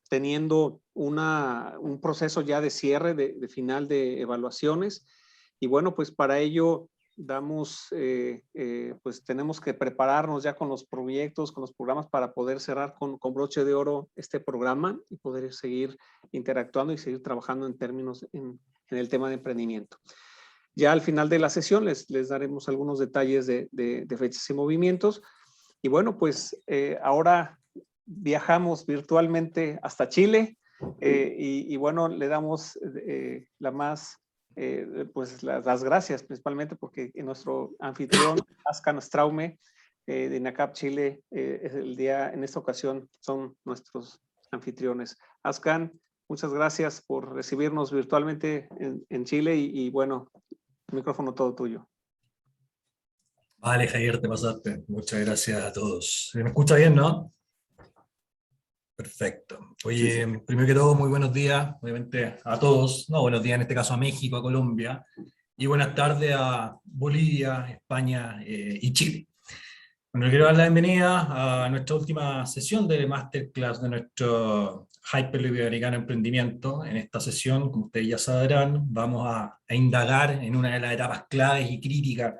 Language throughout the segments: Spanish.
teniendo un proceso ya de cierre, de final de evaluaciones. Y bueno, pues para ello pues tenemos que prepararnos ya con los proyectos, con los programas para poder cerrar con broche de oro este programa y poder seguir interactuando y seguir trabajando en términos en el tema de emprendimiento. Ya al final de la sesión les daremos algunos detalles de fechas y movimientos. Y bueno, pues ahora viajamos virtualmente hasta Chile y bueno, le damos pues las gracias principalmente porque nuestro anfitrión, Ascan Straume, de INACAP Chile, en esta ocasión son nuestros anfitriones. Ascan, muchas gracias por recibirnos virtualmente en Chile y bueno, el micrófono todo tuyo. Vale, Javier, te pasaste. Muchas gracias a todos. ¿Me escucha bien, no? Perfecto. Oye, sí. Primero que todo, muy buenos días, obviamente, a todos. No, buenos días en este caso a México, a Colombia. Y buenas tardes a Bolivia, España y Chile. Bueno, quiero dar la bienvenida a nuestra última sesión de Masterclass de nuestro Hyperloop Iberoamericano Emprendimiento. En esta sesión, como ustedes ya sabrán, vamos a indagar en una de las etapas claves y críticas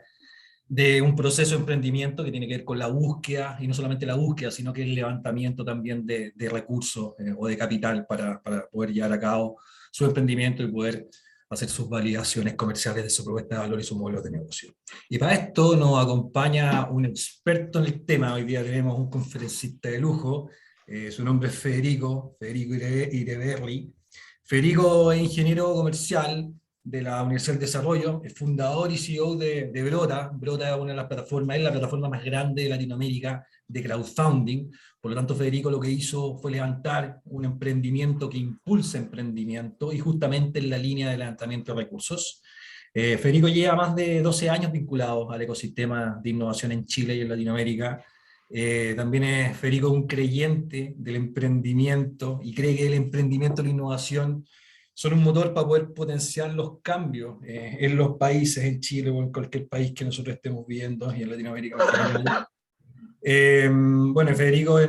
de un proceso de emprendimiento que tiene que ver con la búsqueda, y no solamente la búsqueda, sino que el levantamiento también de recursos o de capital para poder llevar a cabo su emprendimiento y poder hacer sus validaciones comerciales de su propuesta de valor y su modelo de negocio. Y para esto nos acompaña un experto en el tema. Hoy día tenemos un conferencista de lujo, su nombre es Federico Ireverri. Federico es ingeniero comercial de la Universidad del Desarrollo, es fundador y CEO de Brota. Brota es una de las plataformas, es la plataforma más grande de Latinoamérica de crowdfunding. Por lo tanto, Federico lo que hizo fue levantar un emprendimiento que impulsa emprendimiento y justamente en la línea de levantamiento de recursos. Federico lleva más de 12 años vinculado al ecosistema de innovación en Chile y en Latinoamérica. También es Federico un creyente del emprendimiento y cree que el emprendimiento y la innovación son un motor para poder potenciar los cambios en los países, en Chile o en cualquier país que nosotros estemos viviendo y en Latinoamérica en general. Bueno, Federico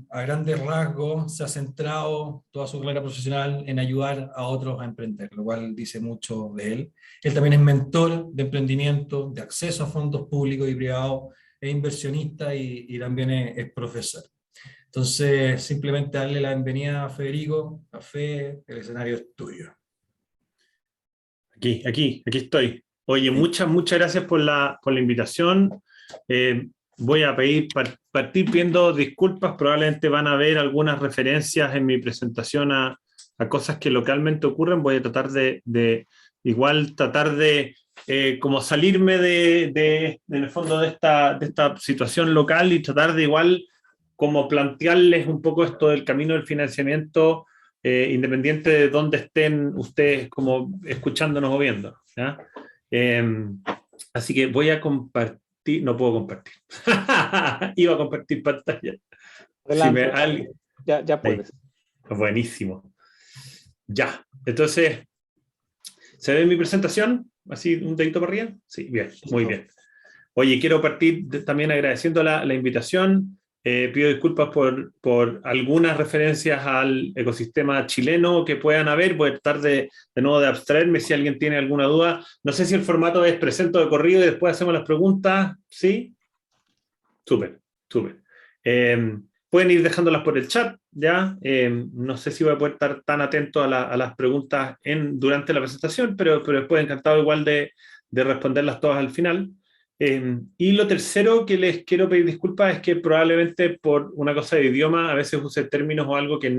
a grandes rasgos se ha centrado toda su carrera profesional en ayudar a otros a emprender, lo cual dice mucho de él. Él también es mentor de emprendimiento, de acceso a fondos públicos y privados, es inversionista y también es profesor. Entonces, simplemente darle la bienvenida a Federico. Café, el escenario es tuyo. Aquí estoy. Oye, muchas gracias por la invitación. Voy a partir pidiendo disculpas. Probablemente van a ver algunas referencias en mi presentación a cosas que localmente ocurren. Voy a tratar de como salirme en el fondo de esta situación local y tratar de igual como plantearles un poco esto del camino del financiamiento independiente de dónde estén ustedes como escuchándonos o viendo, ¿ya? Así que voy a compartir, no puedo compartir. Iba a compartir pantalla. Adelante, ya puedes. Ahí. Buenísimo. Ya, entonces, ¿se ve mi presentación? Así, un dedito para arriba. Sí, bien, muy bien. Oye, quiero partir también agradeciendo la invitación. Pido disculpas por algunas referencias al ecosistema chileno que puedan haber. Voy a tratar de nuevo de abstraerme si alguien tiene alguna duda. No sé si el formato es presento de corrido y después hacemos las preguntas. ¿Sí? Súper. Pueden ir dejándolas por el chat, ¿ya? No sé si voy a poder estar tan atento a las preguntas durante la presentación, pero después encantado igual de responderlas todas al final. Y lo tercero que les quiero pedir disculpas es que probablemente por una cosa de idioma a veces use términos o algo que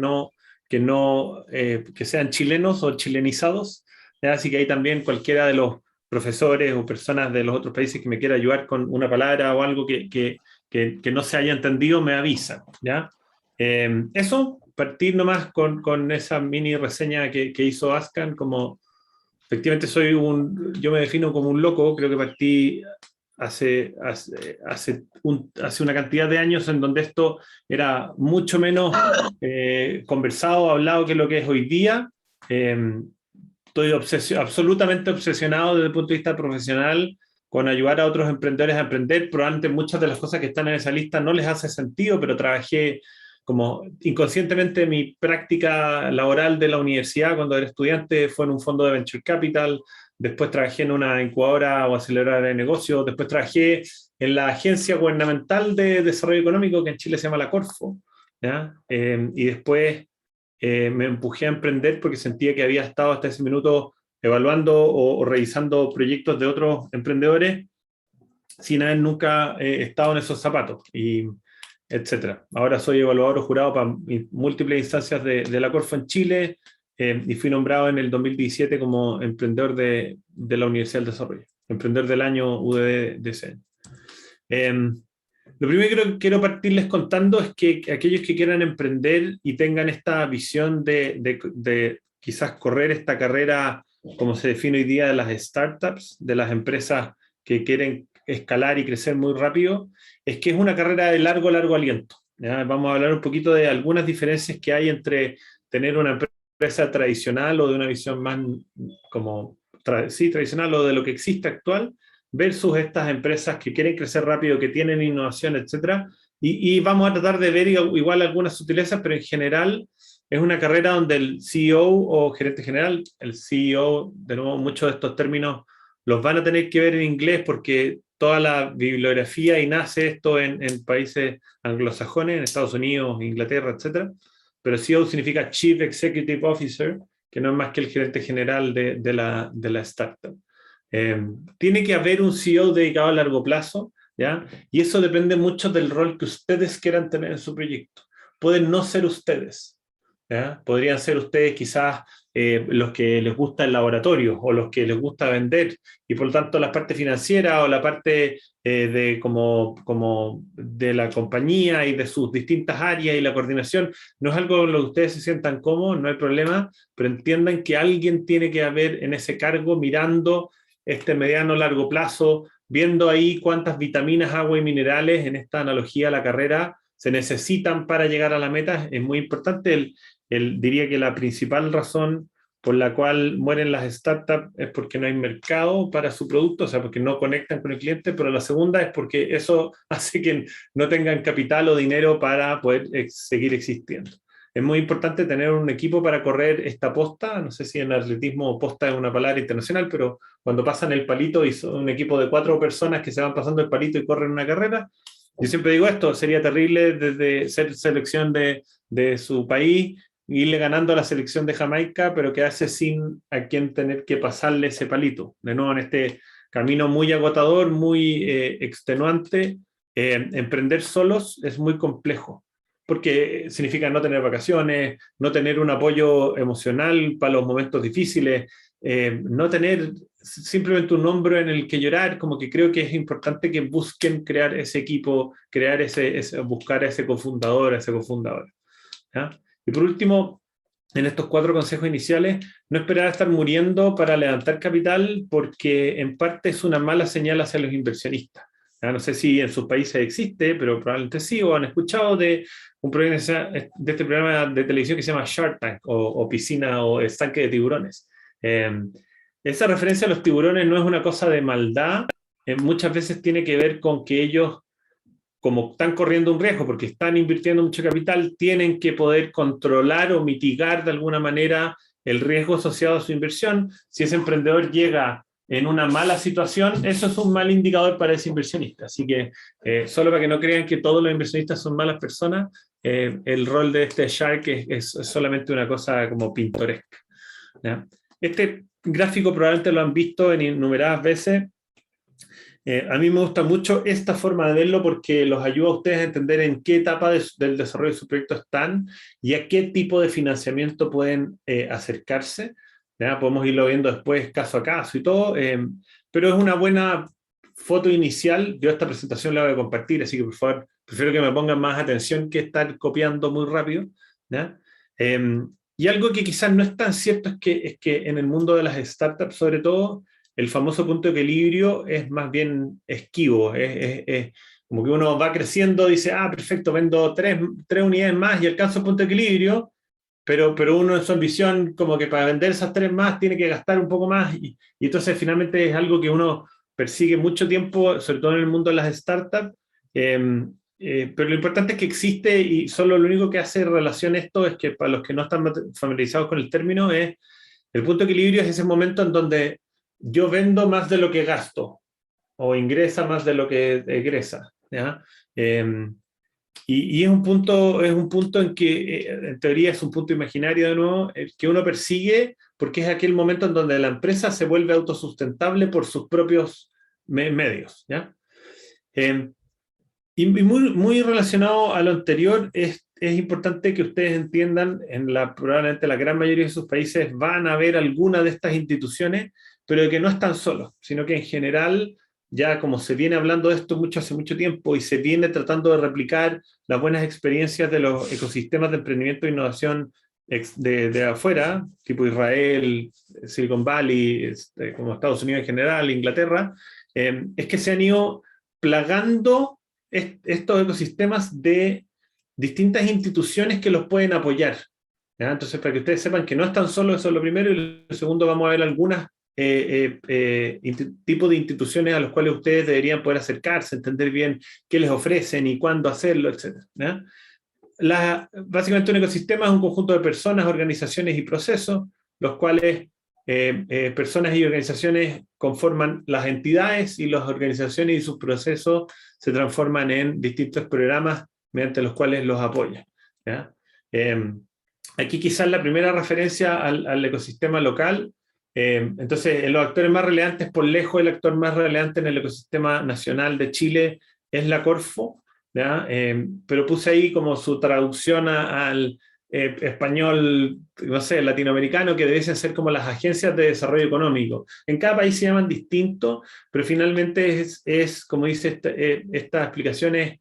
sean chilenos o chilenizados, ¿ya? Así que ahí también cualquiera de los profesores o personas de los otros países que me quiera ayudar con una palabra o algo que no se haya entendido me avisan, ¿ya? Eso, partir nomás con esa mini reseña que hizo Ascan, como efectivamente yo me defino como un loco, creo que partí hace una cantidad de años en donde esto era mucho menos conversado, hablado que lo que es hoy día. Estoy absolutamente obsesionado desde el punto de vista profesional con ayudar a otros emprendedores a emprender. Probablemente muchas de las cosas que están en esa lista no les hace sentido, pero trabajé como inconscientemente mi práctica laboral de la universidad cuando era estudiante fue en un fondo de venture capital, después trabajé en una incubadora o aceleradora de negocios, después trabajé en la agencia gubernamental de desarrollo económico que en Chile se llama la Corfo, ¿ya? Y después me empujé a emprender porque sentía que había estado hasta ese minuto evaluando o revisando proyectos de otros emprendedores sin haber nunca estado en esos zapatos, y etcétera. Ahora soy evaluador o jurado para múltiples instancias de la Corfo en Chile, y fui nombrado en el 2017 como emprendedor de la Universidad del Desarrollo, emprendedor del año UDD de ese año. Lo primero que quiero partirles contando es que aquellos que quieran emprender y tengan esta visión de quizás correr esta carrera, como se define hoy día, de las startups, de las empresas que quieren escalar y crecer muy rápido, es que es una carrera de largo aliento, ¿ya? Vamos a hablar un poquito de algunas diferencias que hay entre tener una empresa tradicional o de una visión más como tradicional o de lo que existe actual, versus estas empresas que quieren crecer rápido, que tienen innovación, etc. Y vamos a tratar de ver igual algunas sutilezas, pero en general es una carrera donde el CEO o gerente general, el CEO, de nuevo, muchos de estos términos los van a tener que ver en inglés porque toda la bibliografía y nace esto en países anglosajones, en Estados Unidos, Inglaterra, etc. Pero CEO significa Chief Executive Officer, que no es más que el gerente general de la startup. Tiene que haber un CEO dedicado a largo plazo, ¿ya? Y eso depende mucho del rol que ustedes quieran tener en su proyecto. Pueden no ser ustedes, ¿ya? Podrían ser ustedes quizás los que les gusta el laboratorio o los que les gusta vender, y por lo tanto la parte financiera o la parte como de la compañía y de sus distintas áreas y la coordinación no es algo en lo que ustedes se sientan cómodos, no hay problema, pero entiendan que alguien tiene que haber en ese cargo mirando este mediano largo plazo, viendo ahí cuántas vitaminas, agua y minerales, en esta analogía a la carrera, se necesitan para llegar a la meta. Es muy importante. Diría que la principal razón por la cual mueren las startups es porque no hay mercado para su producto, o sea, porque no conectan con el cliente, pero la segunda es porque eso hace que no tengan capital o dinero para poder seguir existiendo. Es muy importante tener un equipo para correr esta posta. No sé si en atletismo posta es una palabra internacional, pero cuando pasan el palito y son un equipo de 4 personas que se van pasando el palito y corren una carrera, yo siempre digo esto, sería terrible desde ser selección de su país, irle ganando a la selección de Jamaica, pero quedarse sin a quien tener que pasarle ese palito. De nuevo, en este camino muy agotador, muy extenuante, emprender solos es muy complejo, porque significa no tener vacaciones, no tener un apoyo emocional para los momentos difíciles, no tener simplemente un hombro en el que llorar. Como que creo que es importante que busquen crear ese equipo, buscar a ese cofundador, a ese cofundador, ¿ya? Y por último, en estos 4 consejos iniciales, no esperar a estar muriendo para levantar capital, porque en parte es una mala señal hacia los inversionistas. ¿Ya? No sé si en sus países existe, pero probablemente sí, o han escuchado de este programa de televisión que se llama Shark Tank, o piscina o estanque de tiburones. Esa referencia a los tiburones no es una cosa de maldad, muchas veces tiene que ver con que ellos, como están corriendo un riesgo porque están invirtiendo mucho capital, tienen que poder controlar o mitigar de alguna manera el riesgo asociado a su inversión. Si ese emprendedor llega en una mala situación, eso es un mal indicador para ese inversionista. Así que, solo para que no crean que todos los inversionistas son malas personas, el rol de este Shark es solamente una cosa como pintoresca, ¿ya? Este gráfico probablemente lo han visto en innumeradas veces. A mí me gusta mucho esta forma de verlo porque los ayuda a ustedes a entender en qué etapa del desarrollo de su proyecto están y a qué tipo de financiamiento pueden acercarse. ¿Ya? Podemos irlo viendo después caso a caso y todo, pero es una buena foto inicial. Yo esta presentación la voy a compartir, así que por favor, prefiero que me pongan más atención que estar copiando muy rápido, ¿ya? Y algo que quizás no es tan cierto es que en el mundo de las startups, sobre todo, el famoso punto de equilibrio es más bien esquivo. Es como que uno va creciendo, dice, perfecto, vendo 3 unidades más y alcanzo el punto de equilibrio, pero uno en su ambición, como que para vender esas 3 más tiene que gastar un poco más, y entonces finalmente es algo que uno persigue mucho tiempo, sobre todo en el mundo de las startups, pero lo importante es que existe, y solo lo único que hace relación a esto es que para los que no están familiarizados con el término, es el punto de equilibrio es ese momento en donde yo vendo más de lo que gasto o ingresa más de lo que egresa, ¿ya? Y es un punto en que, en teoría, es un punto imaginario de nuevo, que uno persigue porque es aquel momento en donde la empresa se vuelve autosustentable por sus propios medios, ¿ya? Y muy, muy relacionado a lo anterior, es importante que ustedes entiendan, probablemente la gran mayoría de sus países van a ver alguna de estas instituciones, pero que no están solos, sino que en general, ya como se viene hablando de esto hace mucho tiempo y se viene tratando de replicar las buenas experiencias de los ecosistemas de emprendimiento e innovación de afuera, tipo Israel, Silicon Valley, como Estados Unidos en general, Inglaterra, es que se han ido plagando estos ecosistemas de distintas instituciones que los pueden apoyar, ¿ya? Entonces, para que ustedes sepan que no están solos, eso es lo primero, y lo segundo, vamos a ver algunos tipos de instituciones a los cuales ustedes deberían poder acercarse, entender bien qué les ofrecen y cuándo hacerlo, etc., ¿ya? Básicamente un ecosistema es un conjunto de personas, organizaciones y procesos, los cuales personas y organizaciones conforman las entidades, y las organizaciones y sus procesos se transforman en distintos programas mediante los cuales los apoyan, ¿ya? Aquí quizás la primera referencia al ecosistema local. Entonces, los actores más relevantes, por lejos, el actor más relevante en el ecosistema nacional de Chile es la Corfo, ¿ya? Pero puse ahí como su traducción al español, no sé, latinoamericano, que debiesen ser como las agencias de desarrollo económico. En cada país se llaman distinto, pero finalmente es como dice esta explicación, es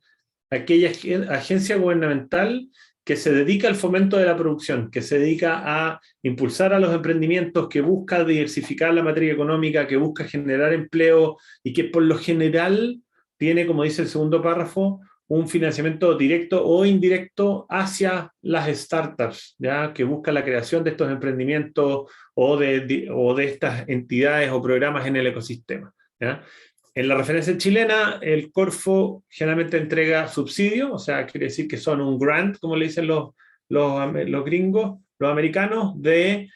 aquella agencia gubernamental que se dedica al fomento de la producción, que se dedica a impulsar a los emprendimientos, que busca diversificar la materia económica, que busca generar empleo, y que por lo general tiene, como dice el segundo párrafo, un financiamiento directo o indirecto hacia las startups, ¿ya? Que busca la creación de estos emprendimientos o de estas entidades o programas en el ecosistema, ¿ya? En la referencia chilena, el Corfo generalmente entrega subsidios, o sea, quiere decir que son un grant, como le dicen los gringos, los americanos, de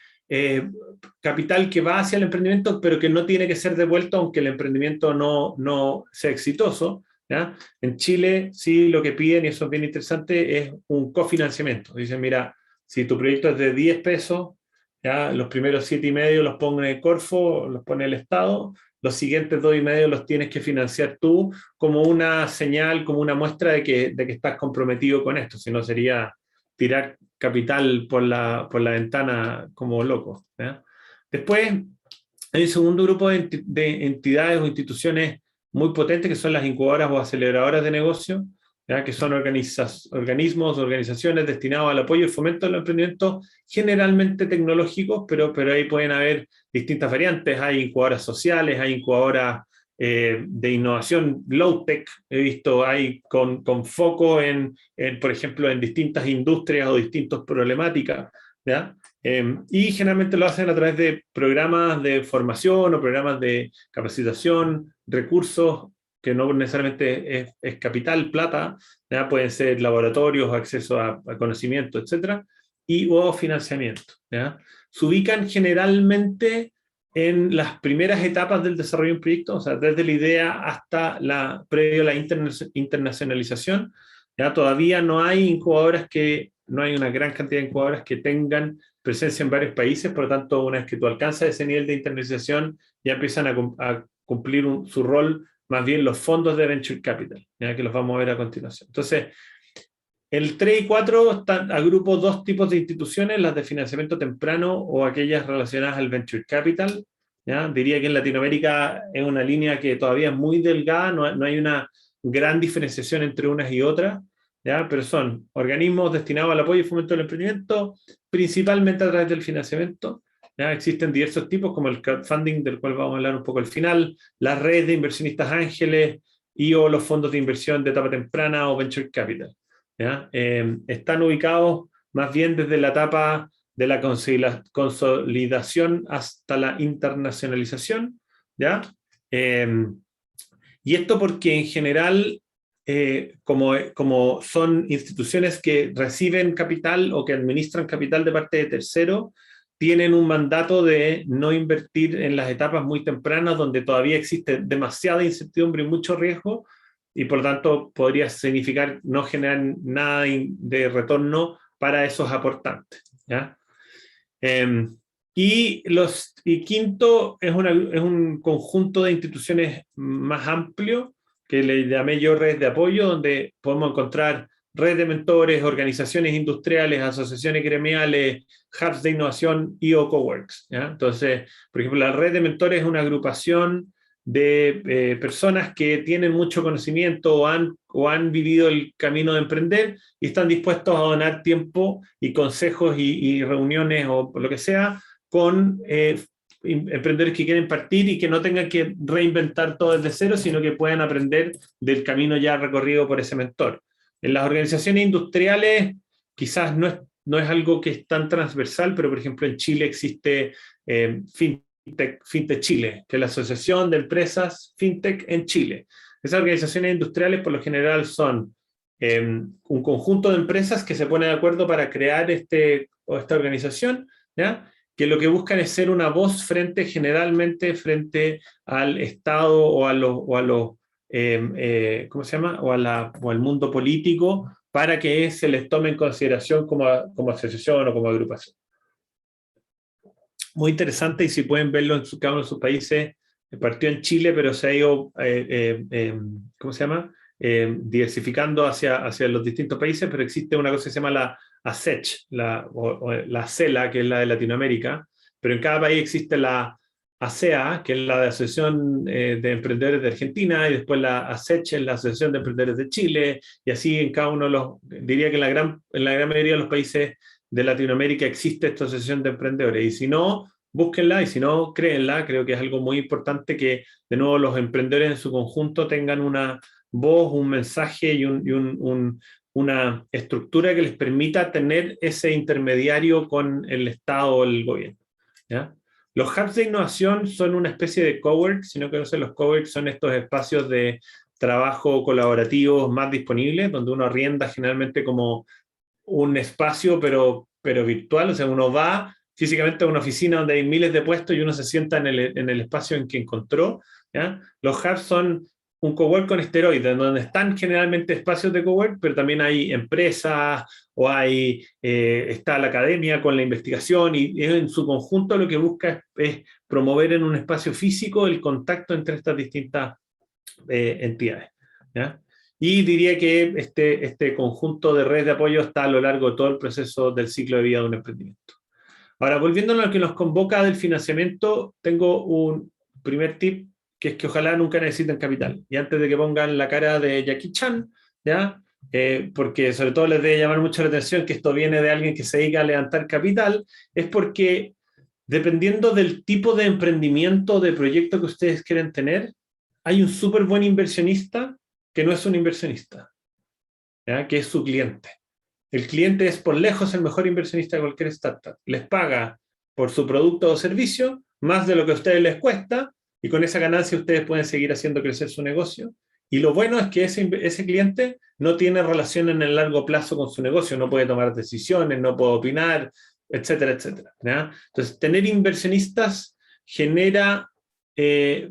capital que va hacia el emprendimiento, pero que no tiene que ser devuelto aunque el emprendimiento no sea exitoso, ¿ya? En Chile, sí, lo que piden, y eso es bien interesante, es un cofinanciamiento. Dicen, mira, si tu proyecto es de 10 pesos, ¿ya? Los primeros 7,5 los pone el Corfo, los pone el Estado, los siguientes 2,5 los tienes que financiar tú, como una señal, como una muestra de que estás comprometido con esto, si no sería tirar capital por la ventana como loco, ¿ya? Después hay un segundo grupo de entidades o instituciones muy potentes, que son las incubadoras o aceleradoras de negocio, ¿ya? Que son organismos, organizaciones destinados al apoyo y fomento del emprendimiento, generalmente tecnológicos, pero ahí pueden haber distintas variantes. Hay incubadoras sociales, hay incubadoras de innovación low-tech, he visto, hay con foco por ejemplo, en distintas industrias o distintas problemáticas, ¿ya? Y generalmente lo hacen a través de programas de formación o programas de capacitación, recursos que no necesariamente es capital, plata, ¿ya? Pueden ser laboratorios, acceso a conocimiento, etcétera, o financiamiento, ¿ya? Se ubican generalmente en las primeras etapas del desarrollo de un proyecto, o sea, desde la idea hasta previo a la internacionalización, ¿ya? Todavía no hay una gran cantidad de incubadoras que tengan presencia en varios países, por lo tanto, una vez que tú alcanzas ese nivel de internacionalización, ya empiezan a cumplir su rol más bien los fondos de Venture Capital, ¿ya? Que los vamos a ver a continuación. Entonces, el 3 y 4 agrupo dos tipos de instituciones, las de financiamiento temprano o aquellas relacionadas al Venture Capital, ¿ya? Diría que en Latinoamérica es una línea que todavía es muy delgada, no hay una gran diferenciación entre unas y otras, ¿ya? Pero son organismos destinados al apoyo y fomento del emprendimiento, principalmente a través del financiamiento, ¿ya? Existen diversos tipos, como el crowdfunding, del cual vamos a hablar un poco al final, las redes de inversionistas ángeles o los fondos de inversión de etapa temprana o Venture Capital, ¿ya? Están ubicados más bien desde la etapa de la consolidación hasta la internacionalización, ¿ya? Y esto porque en general como son instituciones que reciben capital o que administran capital de parte de terceros, tienen un mandato de no invertir en las etapas muy tempranas donde todavía existe demasiada incertidumbre y mucho riesgo, y por lo tanto podría significar no generar nada de retorno para esos aportantes, ¿ya? Y quinto, es un conjunto de instituciones más amplio, que le llamé yo redes de apoyo, donde podemos encontrar redes de mentores, organizaciones industriales, asociaciones gremiales, hubs de innovación y coworks, ¿ya? Entonces, por ejemplo, la red de mentores es una agrupación de personas que tienen mucho conocimiento o han vivido el camino de emprender y están dispuestos a donar tiempo y consejos y reuniones o lo que sea con emprendedores que quieren partir y que no tengan que reinventar todo desde cero, sino que puedan aprender del camino ya recorrido por ese mentor. En las organizaciones industriales quizás no es algo que es tan transversal, pero por ejemplo en Chile existe FinTech Chile, que es la Asociación de Empresas FinTech en Chile. Esas organizaciones industriales por lo general son un conjunto de empresas que se ponen de acuerdo para crear esta organización, ¿ya? Que lo que buscan es ser una voz generalmente frente al Estado o a los ¿cómo se llama? O al mundo político, para que se les tome en consideración como asociación o como agrupación. Muy interesante, y si pueden verlo en cada uno de sus países, partió en Chile, pero se ha ido, ¿cómo se llama? Diversificando hacia los distintos países, pero existe una cosa que se llama la ASECH, la CELA, que es la de Latinoamérica, pero en cada país existe la ASEA, que es la de Asociación de Emprendedores de Argentina, y después la ASECH, la Asociación de Emprendedores de Chile, y así en cada uno de diría que en la gran mayoría de los países de Latinoamérica existe esta asociación de emprendedores, y si no, búsquenla, y si no, créenla. Creo que es algo muy importante que, de nuevo, los emprendedores en su conjunto tengan una voz, un mensaje y una estructura que les permita tener ese intermediario con el Estado o el gobierno, ¿ya? Los hubs de innovación son una especie de cowork, si no conocen, los coworks son estos espacios de trabajo colaborativos más disponibles, donde uno arrienda generalmente como un espacio, pero virtual. O sea, uno va físicamente a una oficina donde hay miles de puestos y uno se sienta en el espacio en que encontró, ¿ya? Los hubs son un cowork con esteroides, donde están generalmente espacios de cowork, pero también hay empresas o está la academia con la investigación, y en su conjunto lo que busca es promover en un espacio físico el contacto entre estas distintas entidades, ¿ya? Y diría que este conjunto de redes de apoyo está a lo largo de todo el proceso del ciclo de vida de un emprendimiento. Ahora, volviendo a lo que nos convoca del financiamiento, tengo un primer tip, que es que ojalá nunca necesiten capital. Y antes de que pongan la cara de Jackie Chan, ¿ya? Porque sobre todo les debe llamar mucho la atención que esto viene de alguien que se dedica a levantar capital, es porque dependiendo del tipo de emprendimiento, de proyecto que ustedes quieren tener, hay un súper buen inversionista que no es un inversionista, ¿ya? Que es su cliente. El cliente es por lejos el mejor inversionista de cualquier startup. Les paga por su producto o servicio más de lo que a ustedes les cuesta, y con esa ganancia ustedes pueden seguir haciendo crecer su negocio. Y lo bueno es que ese cliente no tiene relación en el largo plazo con su negocio, no puede tomar decisiones, no puede opinar, etcétera, etcétera, ¿ya? Entonces, tener inversionistas genera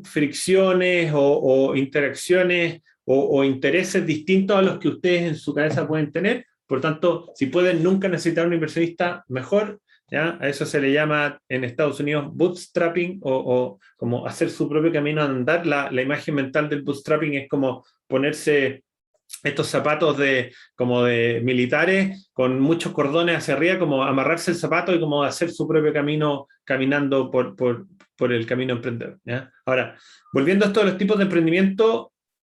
fricciones o interacciones o intereses distintos a los que ustedes en su cabeza pueden tener. Por tanto, si pueden nunca necesitar un inversionista, mejor, ¿ya? A eso se le llama en Estados Unidos bootstrapping, o como hacer su propio camino a andar. La imagen mental del bootstrapping es como ponerse estos zapatos como de militares con muchos cordones hacia arriba, como amarrarse el zapato y como hacer su propio camino caminando por el camino emprendedor, ¿ya? Ahora, volviendo a esto de los tipos de emprendimiento,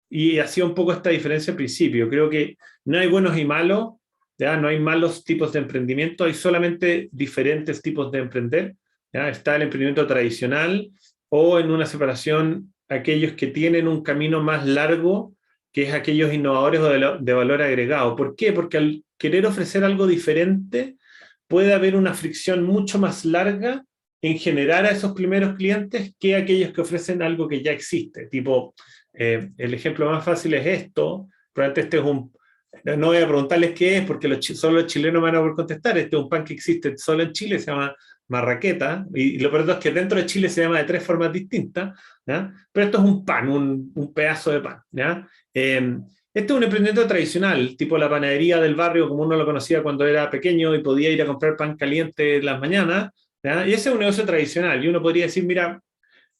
y hacía un poco esta diferencia al principio, creo que no hay buenos y malos, ¿ya? No hay malos tipos de emprendimiento, hay solamente diferentes tipos de emprender, ¿ya? Está el emprendimiento tradicional, o en una separación aquellos que tienen un camino más largo, que es aquellos innovadores o de valor agregado. ¿Por qué? Porque al querer ofrecer algo diferente, puede haber una fricción mucho más larga en generar a esos primeros clientes que aquellos que ofrecen algo que ya existe. Tipo, el ejemplo más fácil es esto, probablemente este es no voy a preguntarles qué es, porque solo los chilenos me van a poder contestar. Este es un pan que existe solo en Chile, se llama marraqueta, y lo peor es que dentro de Chile se llama de 3 formas distintas, ¿ya? Pero esto es un pan, un pedazo de pan, ¿ya? Este es un emprendimiento tradicional, tipo la panadería del barrio, como uno lo conocía cuando era pequeño y podía ir a comprar pan caliente en las mañanas, ¿ya? Y ese es un negocio tradicional, y uno podría decir, mira,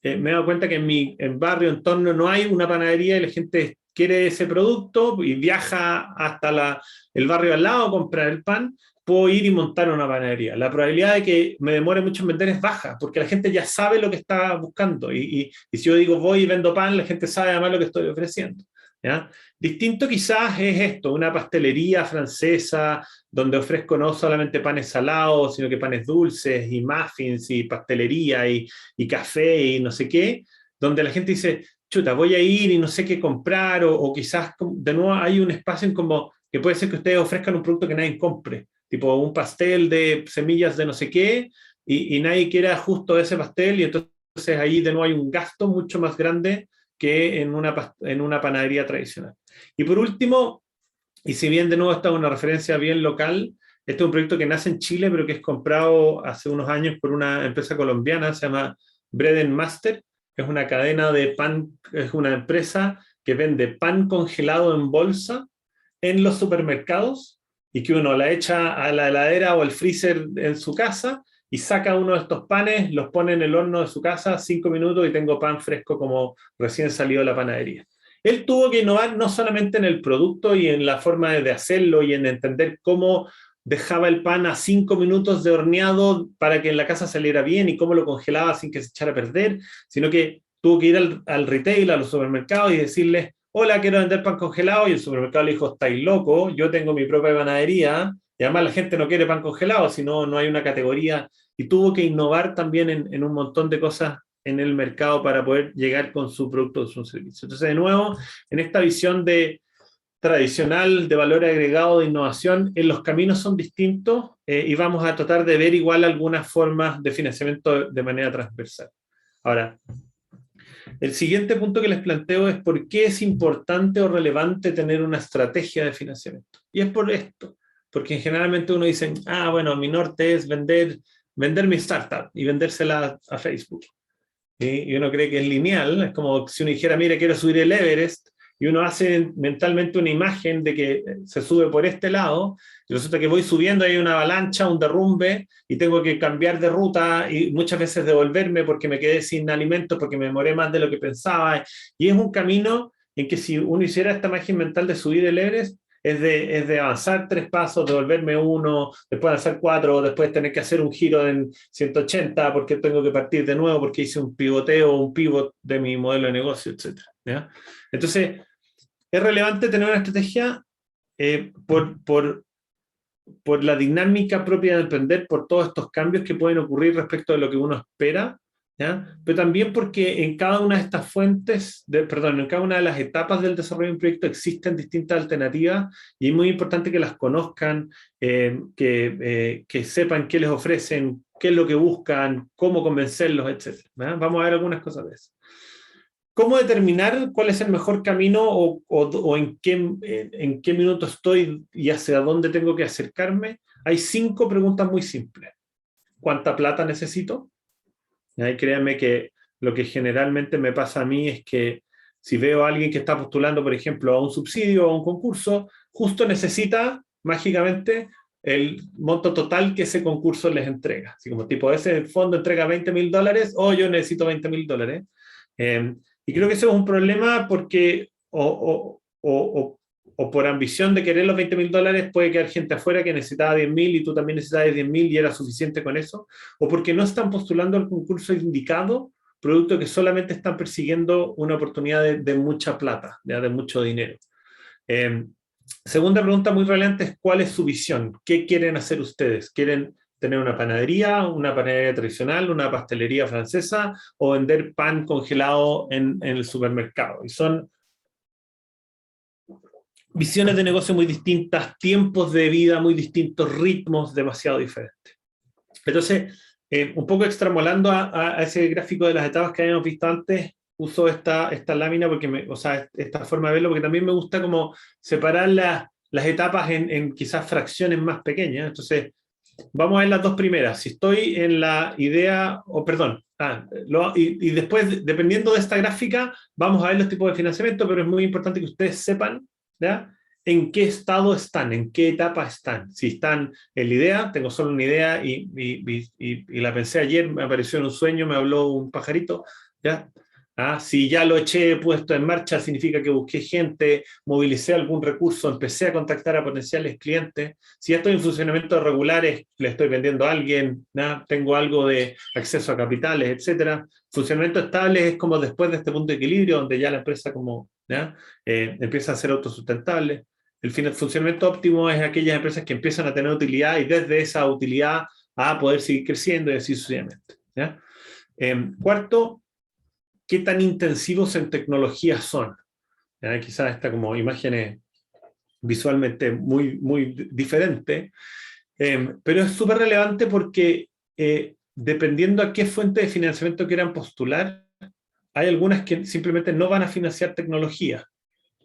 me he dado cuenta que en mi barrio, entorno, no hay una panadería y la gente quiere ese producto y viaja hasta el barrio al lado a comprar el pan, puedo ir y montar una panadería. La probabilidad de que me demore mucho en vender es baja, porque la gente ya sabe lo que está buscando. Y si yo digo voy y vendo pan, la gente sabe además lo que estoy ofreciendo, ¿ya? Distinto quizás es esto, una pastelería francesa donde ofrezco no solamente panes salados, sino que panes dulces y muffins y pastelería y café y no sé qué, donde la gente dice, chuta, voy a ir y no sé qué comprar, o quizás de nuevo hay un espacio en como que puede ser que ustedes ofrezcan un producto que nadie compre, tipo un pastel de semillas de no sé qué, y nadie quiera justo ese pastel, y entonces ahí de nuevo hay un gasto mucho más grande que en una panadería tradicional. Y por último, y si bien de nuevo esta es una referencia bien local, este es un proyecto que nace en Chile, pero que es comprado hace unos años por una empresa colombiana, se llama Bread & Master, que es una cadena de pan, es una empresa que vende pan congelado en bolsa en los supermercados, y que uno la echa a la heladera o al freezer en su casa, y saca uno de estos panes, los pone en el horno de su casa, 5 minutos, y tengo pan fresco como recién salido de la panadería. Él tuvo que innovar no solamente en el producto y en la forma de hacerlo y en entender cómo dejaba el pan a 5 minutos de horneado para que en la casa saliera bien y cómo lo congelaba sin que se echara a perder, sino que tuvo que ir al retail, a los supermercados y decirles, hola, quiero vender pan congelado, y el supermercado le dijo, estáis loco, yo tengo mi propia panadería, y además la gente no quiere pan congelado, sino no hay una categoría, y tuvo que innovar también en un montón de cosas en el mercado para poder llegar con su producto o su servicio. Entonces, de nuevo, en esta visión tradicional de valor agregado de innovación, los caminos son distintos, y vamos a tratar de ver igual algunas formas de financiamiento de manera transversal. Ahora, el siguiente punto que les planteo es por qué es importante o relevante tener una estrategia de financiamiento. Y es por esto, porque generalmente uno dice, bueno, mi norte es vender mi startup y vendérsela a Facebook. Y uno cree que es lineal, es como si uno dijera, mire, quiero subir el Everest, y uno hace mentalmente una imagen de que se sube por este lado, y resulta que voy subiendo, hay una avalancha, un derrumbe, y tengo que cambiar de ruta, y muchas veces devolverme porque me quedé sin alimentos, porque me demoré más de lo que pensaba, y es un camino en que si uno hiciera esta imagen mental de subir el Everest, es de avanzar 3 pasos, devolverme 1, después avanzar 4, después tener que hacer un giro en 180 porque tengo que partir de nuevo porque hice un pivoteo, un pivot de mi modelo de negocio, etc. ¿Ya? Entonces, es relevante tener una estrategia por la dinámica propia de emprender, por todos estos cambios que pueden ocurrir respecto de lo que uno espera, ¿ya? Pero también porque en cada una de estas en cada una de las etapas del desarrollo de un proyecto existen distintas alternativas, y es muy importante que las conozcan, que sepan qué les ofrecen, qué es lo que buscan, cómo convencerlos, etc. ¿Ya? Vamos a ver algunas cosas de eso. ¿Cómo determinar cuál es el mejor camino o en qué minuto estoy y hacia dónde tengo que acercarme? Hay 5 preguntas muy simples. ¿Cuánta plata necesito? Y créanme que lo que generalmente me pasa a mí es que si veo a alguien que está postulando, por ejemplo, a un subsidio o a un concurso, justo necesita mágicamente el monto total que ese concurso les entrega. Así como tipo, ese fondo entrega $20,000, o yo necesito $20,000. Y creo que eso es un problema porque o por ambición de querer los $20,000 puede quedar gente afuera que necesitaba 10,000 y tú también necesitabas 10,000 y era suficiente con eso, o porque no están postulando al concurso indicado, producto que solamente están persiguiendo una oportunidad de mucha plata, de mucho dinero. Segunda pregunta muy relevante es ¿cuál es su visión? ¿Qué quieren hacer ustedes? ¿Quieren tener una panadería tradicional, una pastelería francesa, o vender pan congelado en el supermercado? Y son visiones de negocio muy distintas, tiempos de vida muy distintos, ritmos demasiado diferentes. Entonces, un poco extrapolando a ese gráfico de las etapas que habíamos visto antes, uso esta lámina, o sea, esta forma de verlo, porque también me gusta como separar las etapas en quizás fracciones más pequeñas. Entonces, vamos a ver las dos primeras. Si estoy en la idea, y después, dependiendo de esta gráfica, vamos a ver los tipos de financiamiento, pero es muy importante que ustedes sepan, ¿ya?, en qué estado están, en qué etapa están. Si están en la idea, tengo solo una idea y la pensé ayer, me apareció en un sueño, me habló un pajarito, ¿ya? Si ya lo eché puesto en marcha, significa que busqué gente, movilicé algún recurso, empecé a contactar a potenciales clientes. Si ya estoy en funcionamientos regulares, le estoy vendiendo a alguien, ¿no?, tengo algo de acceso a capitales, etc. Funcionamiento estable es como después de este punto de equilibrio, donde ya la empresa como, ¿ya?, empieza a ser autosustentable. El funcionamiento óptimo es aquellas empresas que empiezan a tener utilidad y desde esa utilidad a poder seguir creciendo y así sucesivamente, ¿ya? Cuarto, ¿qué tan intensivos en tecnología son? Quizás está como imágenes visualmente muy, muy diferentes, pero es súper relevante porque dependiendo a qué fuente de financiamiento quieran postular, hay algunas que simplemente no van a financiar tecnología,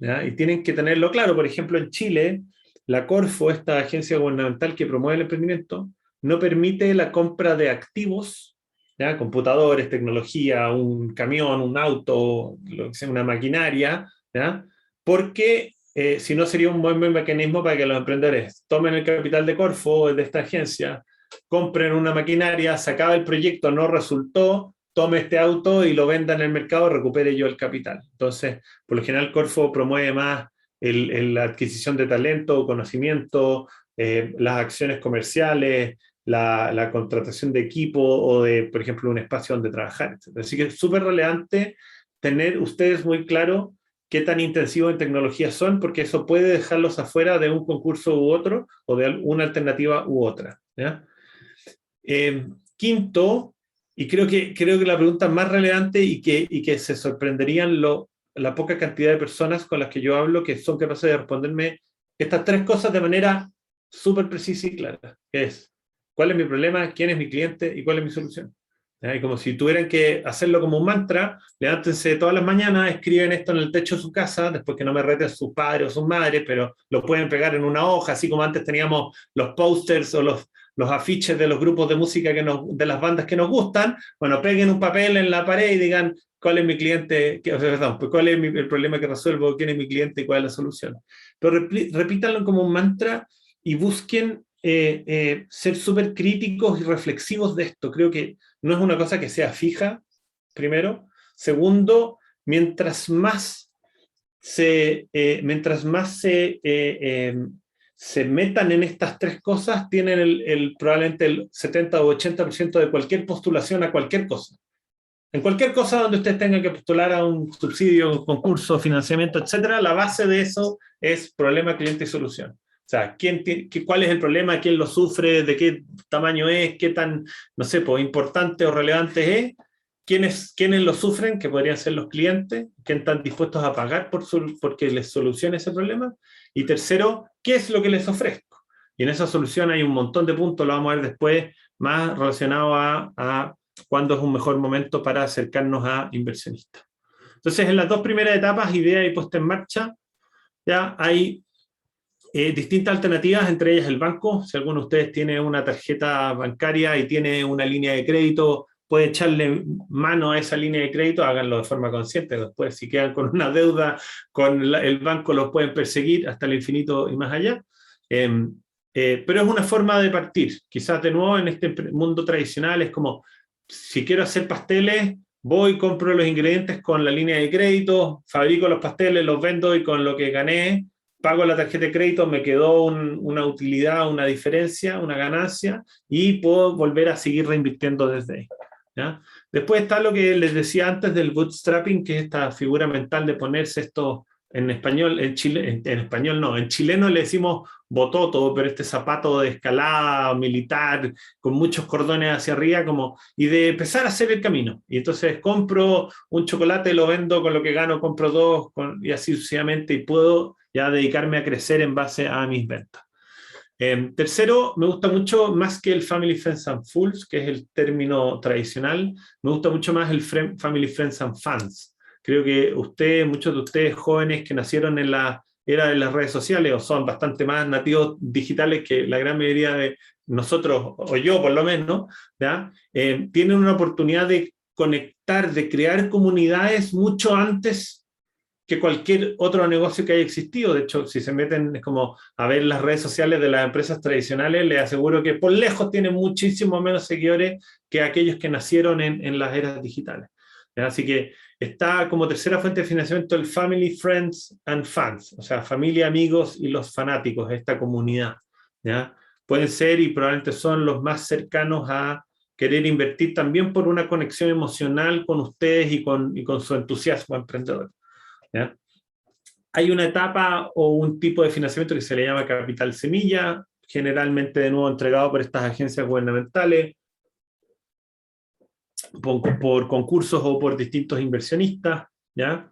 ¿ya? Y tienen que tenerlo claro. Por ejemplo, en Chile, la Corfo, esta agencia gubernamental que promueve el emprendimiento, no permite la compra de activos, ¿ya?, computadores, tecnología, un camión, un auto, lo que sea, una maquinaria, ¿ya?, porque si no sería un buen mecanismo para que los emprendedores tomen el capital de Corfo, de esta agencia, compren una maquinaria, se acaba el proyecto, no resultó, tome este auto y lo venda en el mercado, recupere yo el capital. Entonces, por lo general, Corfo promueve más la adquisición de talento, conocimiento, las acciones comerciales, la contratación de equipo o de, por ejemplo, un espacio donde trabajar, etc. Así que es súper relevante tener ustedes muy claro qué tan intensivos en tecnología son, porque eso puede dejarlos afuera de un concurso u otro o de una alternativa u otra, ¿ya? Quinto, y creo que la pregunta más relevante y que se sorprenderían la poca cantidad de personas con las que yo hablo que son capaces de responderme estas tres cosas de manera súper precisa y clara, que es: ¿cuál es mi problema? ¿Quién es mi cliente? ¿Y cuál es mi solución? Y como si tuvieran que hacerlo como un mantra, levántense todas las mañanas, escriben esto en el techo de su casa, después que no me reten sus padres o sus madres, pero lo pueden pegar en una hoja, así como antes teníamos los posters o los afiches de los grupos de música de las bandas que nos gustan. Bueno, peguen un papel en la pared y digan cuál es mi cliente, cuál es el problema que resuelvo, quién es mi cliente y cuál es la solución. Pero repítanlo como un mantra y busquen ser súper críticos y reflexivos de esto. Creo que no es una cosa que sea fija, primero. Segundo, mientras más se metan en estas tres cosas, tienen probablemente el 70 o 80% de cualquier postulación a cualquier cosa. En cualquier cosa donde ustedes tengan que postular a un subsidio, un concurso, financiamiento, etcétera, la base de eso es problema, cliente y solución. O sea, ¿cuál es el problema? ¿Quién lo sufre? ¿De qué tamaño es? ¿Qué tan, no sé, importante o relevante es? ¿Quiénes lo sufren? Que podrían ser los clientes. ¿Quién están dispuestos a pagar porque les solucione ese problema? Y tercero, ¿qué es lo que les ofrezco? Y en esa solución hay un montón de puntos, lo vamos a ver después, más relacionado a cuándo es un mejor momento para acercarnos a inversionistas. Entonces, en las dos primeras etapas, idea y puesta en marcha, ya hay distintas alternativas, entre ellas el banco. Si alguno de ustedes tiene una tarjeta bancaria y tiene una línea de crédito, puede echarle mano a esa línea de crédito, háganlo de forma consciente. Después, si quedan con una deuda con el banco, los pueden perseguir hasta el infinito y más allá. Pero es una forma de partir. Quizás de nuevo en este mundo tradicional es como, si quiero hacer pasteles, voy, compro los ingredientes con la línea de crédito, fabrico los pasteles, los vendo y con lo que gané, pago la tarjeta de crédito, me quedó una utilidad, una diferencia, una ganancia y puedo volver a seguir reinvirtiendo desde ahí, ¿ya? Después está lo que les decía antes del bootstrapping, que es esta figura mental de ponerse esto en español, en español no, en chileno le decimos bototo, pero este zapato de escalada militar con muchos cordones hacia arriba, y de empezar a hacer el camino. Y entonces compro un chocolate, lo vendo, con lo que gano compro dos, y así sucesivamente, y puedo ya dedicarme a crecer en base a mis ventas. Tercero, me gusta mucho más que el Family, Friends and Fools, que es el término tradicional, me gusta mucho más el Family, Friends and Fans. Creo que muchos de ustedes jóvenes que nacieron en la era de las redes sociales o son bastante más nativos digitales que la gran mayoría de nosotros, o yo por lo menos, ¿ya? Tienen una oportunidad de conectar, de crear comunidades mucho antes que cualquier otro negocio que haya existido. De hecho, si se meten como a ver las redes sociales de las empresas tradicionales, les aseguro que por lejos tienen muchísimo menos seguidores que aquellos que nacieron en las eras digitales. ¿Ya? Así que está como tercera fuente de financiamiento el Family, Friends and Fans, o sea, familia, amigos y los fanáticos, esta comunidad. ¿Ya? Pueden ser y probablemente son los más cercanos a querer invertir también por una conexión emocional con ustedes y con su entusiasmo emprendedor. ¿Ya? Hay una etapa o un tipo de financiamiento que se le llama capital semilla, generalmente de nuevo entregado por estas agencias gubernamentales, por concursos o por distintos inversionistas, ¿ya?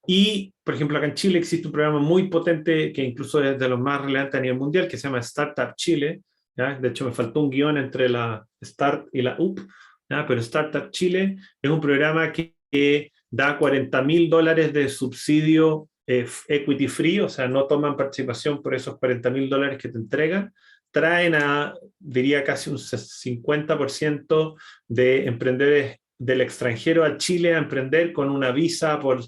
Y, por ejemplo, acá en Chile existe un programa muy potente que incluso es de los más relevantes a nivel mundial, que se llama Startup Chile, ¿ya? De hecho, me faltó un guión entre la Start y la UP, ¿ya? Pero Startup Chile es un programa que da $40.000 de subsidio equity free, o sea, no toman participación por esos $40.000 que te entregan, traen diría casi un 50% de emprendedores del extranjero a Chile a emprender con una visa por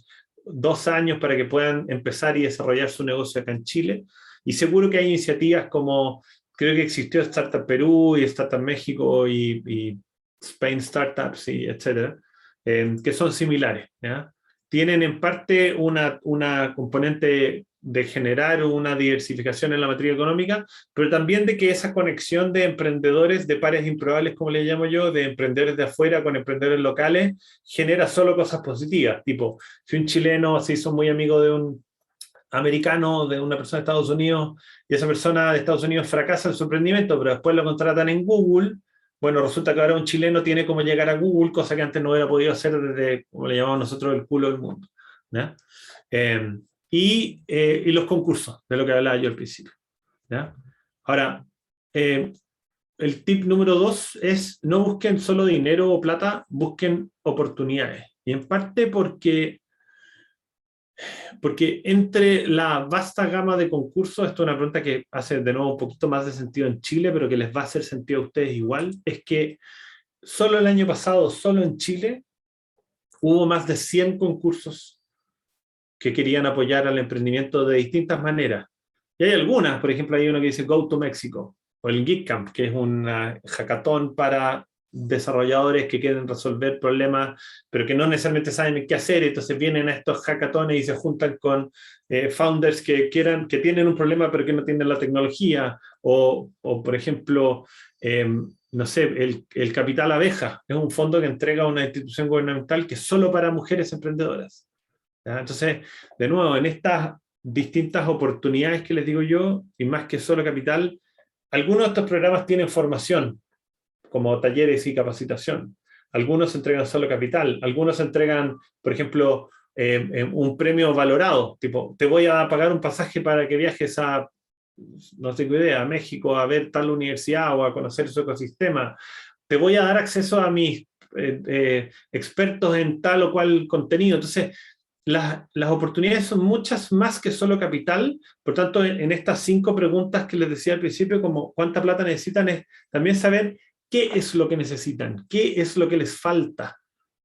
2 años para que puedan empezar y desarrollar su negocio acá en Chile. Y seguro que hay iniciativas como, creo que existió Startup Perú y Startup México y Spain Startups, y etcétera, que son similares, ¿ya? Tienen en parte una componente de generar una diversificación en la matriz económica, pero también de que esa conexión de emprendedores de pares improbables, como le llamo yo, de emprendedores de afuera con emprendedores locales, genera solo cosas positivas. Tipo, si un chileno se hizo muy amigo de un americano, de una persona de Estados Unidos, y esa persona de Estados Unidos fracasa en su emprendimiento, pero después lo contratan en Google, bueno, resulta que ahora un chileno tiene como llegar a Google, cosa que antes no hubiera podido hacer desde, como le llamamos nosotros, el culo del mundo, ¿ya? Y los concursos, de lo que hablaba yo al principio, ¿ya? Ahora, el tip número 2 es no busquen solo dinero o plata, busquen oportunidades. Y en parte porque entre la vasta gama de concursos, esto es una pregunta que hace de nuevo un poquito más de sentido en Chile, pero que les va a hacer sentido a ustedes igual, es que solo el año pasado, solo en Chile, hubo más de 100 concursos que querían apoyar al emprendimiento de distintas maneras. Y hay algunas, por ejemplo, hay uno que dice Go to Mexico, o el Geek Camp, que es un hackathon para desarrolladores que quieren resolver problemas, pero que no necesariamente saben qué hacer, entonces vienen a estos hackatones y se juntan con founders que tienen un problema pero que no tienen la tecnología, o por ejemplo, no sé, el Capital Abeja, es un fondo que entrega a una institución gubernamental que es solo para mujeres emprendedoras. ¿Ya? Entonces, de nuevo, en estas distintas oportunidades que les digo yo, y más que solo capital, algunos de estos programas tienen formación, como talleres y capacitación. Algunos entregan solo capital, algunos entregan, por ejemplo, un premio valorado, tipo, te voy a pagar un pasaje para que viajes a, no tengo idea, a México a ver tal universidad o a conocer su ecosistema. Te voy a dar acceso a mis expertos en tal o cual contenido. Entonces, las oportunidades son muchas más que solo capital. Por tanto, en estas 5 preguntas que les decía al principio, como cuánta plata necesitan, es también saber qué es lo que necesitan, qué es lo que les falta.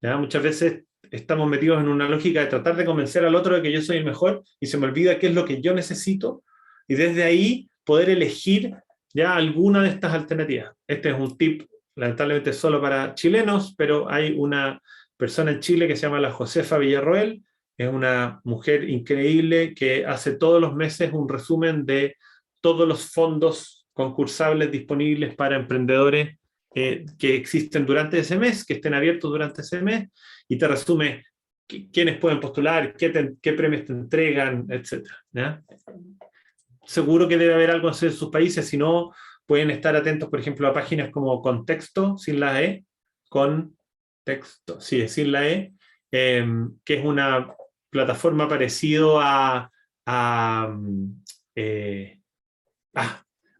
¿Ya? Muchas veces estamos metidos en una lógica de tratar de convencer al otro de que yo soy el mejor y se me olvida qué es lo que yo necesito y desde ahí poder elegir ya alguna de estas alternativas. Este es un tip lamentablemente solo para chilenos, pero hay una persona en Chile que se llama la Josefa Villarroel, es una mujer increíble que hace todos los meses un resumen de todos los fondos concursables disponibles para emprendedores que existen durante ese mes, que estén abiertos durante ese mes, y te resume quiénes pueden postular, qué premios te entregan, etc. ¿Ya? Seguro que debe haber algo en sus países, si no, pueden estar atentos, por ejemplo, a páginas como Contexto, sin la E, Contexto, sí, sin la E, que es una plataforma parecido a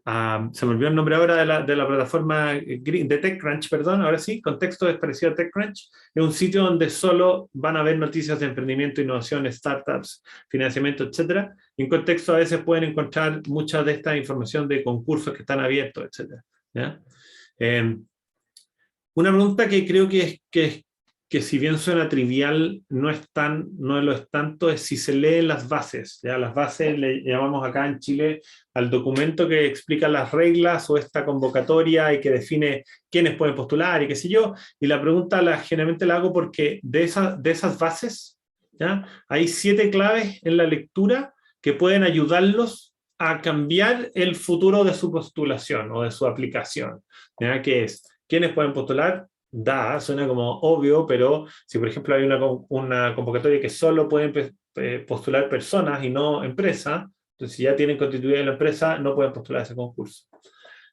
se me olvidó el nombre ahora de la plataforma de TechCrunch, perdón, ahora sí, Contexto es parecido a TechCrunch, es un sitio donde solo van a ver noticias de emprendimiento, innovación, startups, financiamiento, etcétera. Y en Contexto a veces pueden encontrar mucha de esta información de concursos que están abiertos, etcétera. ¿Ya? Una pregunta que creo que si bien suena trivial, no lo es tanto, es si se leen las bases. ¿Ya? Las bases le llamamos acá en Chile al documento que explica las reglas o esta convocatoria y que define quiénes pueden postular y qué sé yo. Y la pregunta generalmente la hago porque de esas bases, ¿ya? Hay 7 claves en la lectura que pueden ayudarlos a cambiar el futuro de su postulación o de su aplicación. ¿Ya? Que es, ¿quiénes pueden postular? Suena como obvio, pero si por ejemplo hay una convocatoria que solo pueden postular personas y no empresas, entonces si ya tienen constituida la empresa, no pueden postular ese concurso.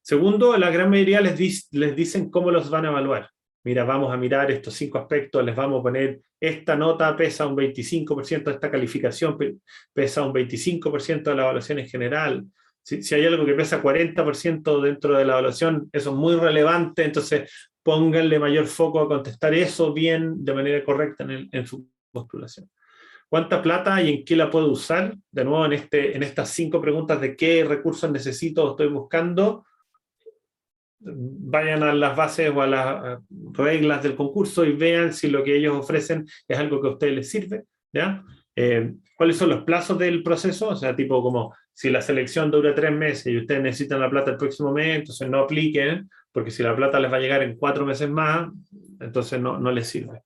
Segundo, la gran mayoría les dicen cómo los van a evaluar. Mira, vamos a mirar estos 5 aspectos, les vamos a poner esta nota pesa un 25%, esta calificación pesa un 25% de la evaluación en general. Si hay algo que pesa 40% dentro de la evaluación, eso es muy relevante, entonces pónganle mayor foco a contestar eso bien, de manera correcta en su postulación. ¿Cuánta plata y en qué la puedo usar? De nuevo, en estas 5 preguntas de qué recursos necesito o estoy buscando, vayan a las bases o a las reglas del concurso y vean si lo que ellos ofrecen es algo que a ustedes les sirve, ¿ya? ¿Cuáles son los plazos del proceso? O sea, tipo como si la selección dura 3 meses y ustedes necesitan la plata el próximo mes, entonces no apliquen, porque si la plata les va a llegar en 4 meses más, entonces no les sirve.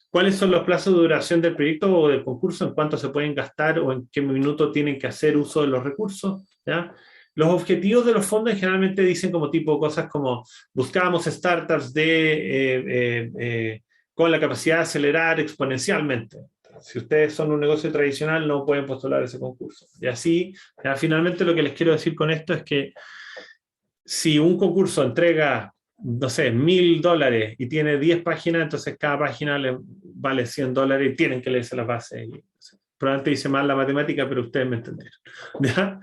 ¿Cuáles son los plazos de duración del proyecto o del concurso? ¿En cuánto se pueden gastar o en qué minuto tienen que hacer uso de los recursos? ¿Ya? Los objetivos de los fondos generalmente dicen como tipo cosas como buscamos startups con la capacidad de acelerar exponencialmente. Si ustedes son un negocio tradicional, no pueden postular ese concurso. Y así, ya, finalmente lo que les quiero decir con esto es que si un concurso entrega, no sé, $1,000 y tiene 10 páginas, entonces cada página le vale $100 y tienen que leerse las bases. Probablemente dice mal la matemática, pero ustedes me entendieron. ¿Ya?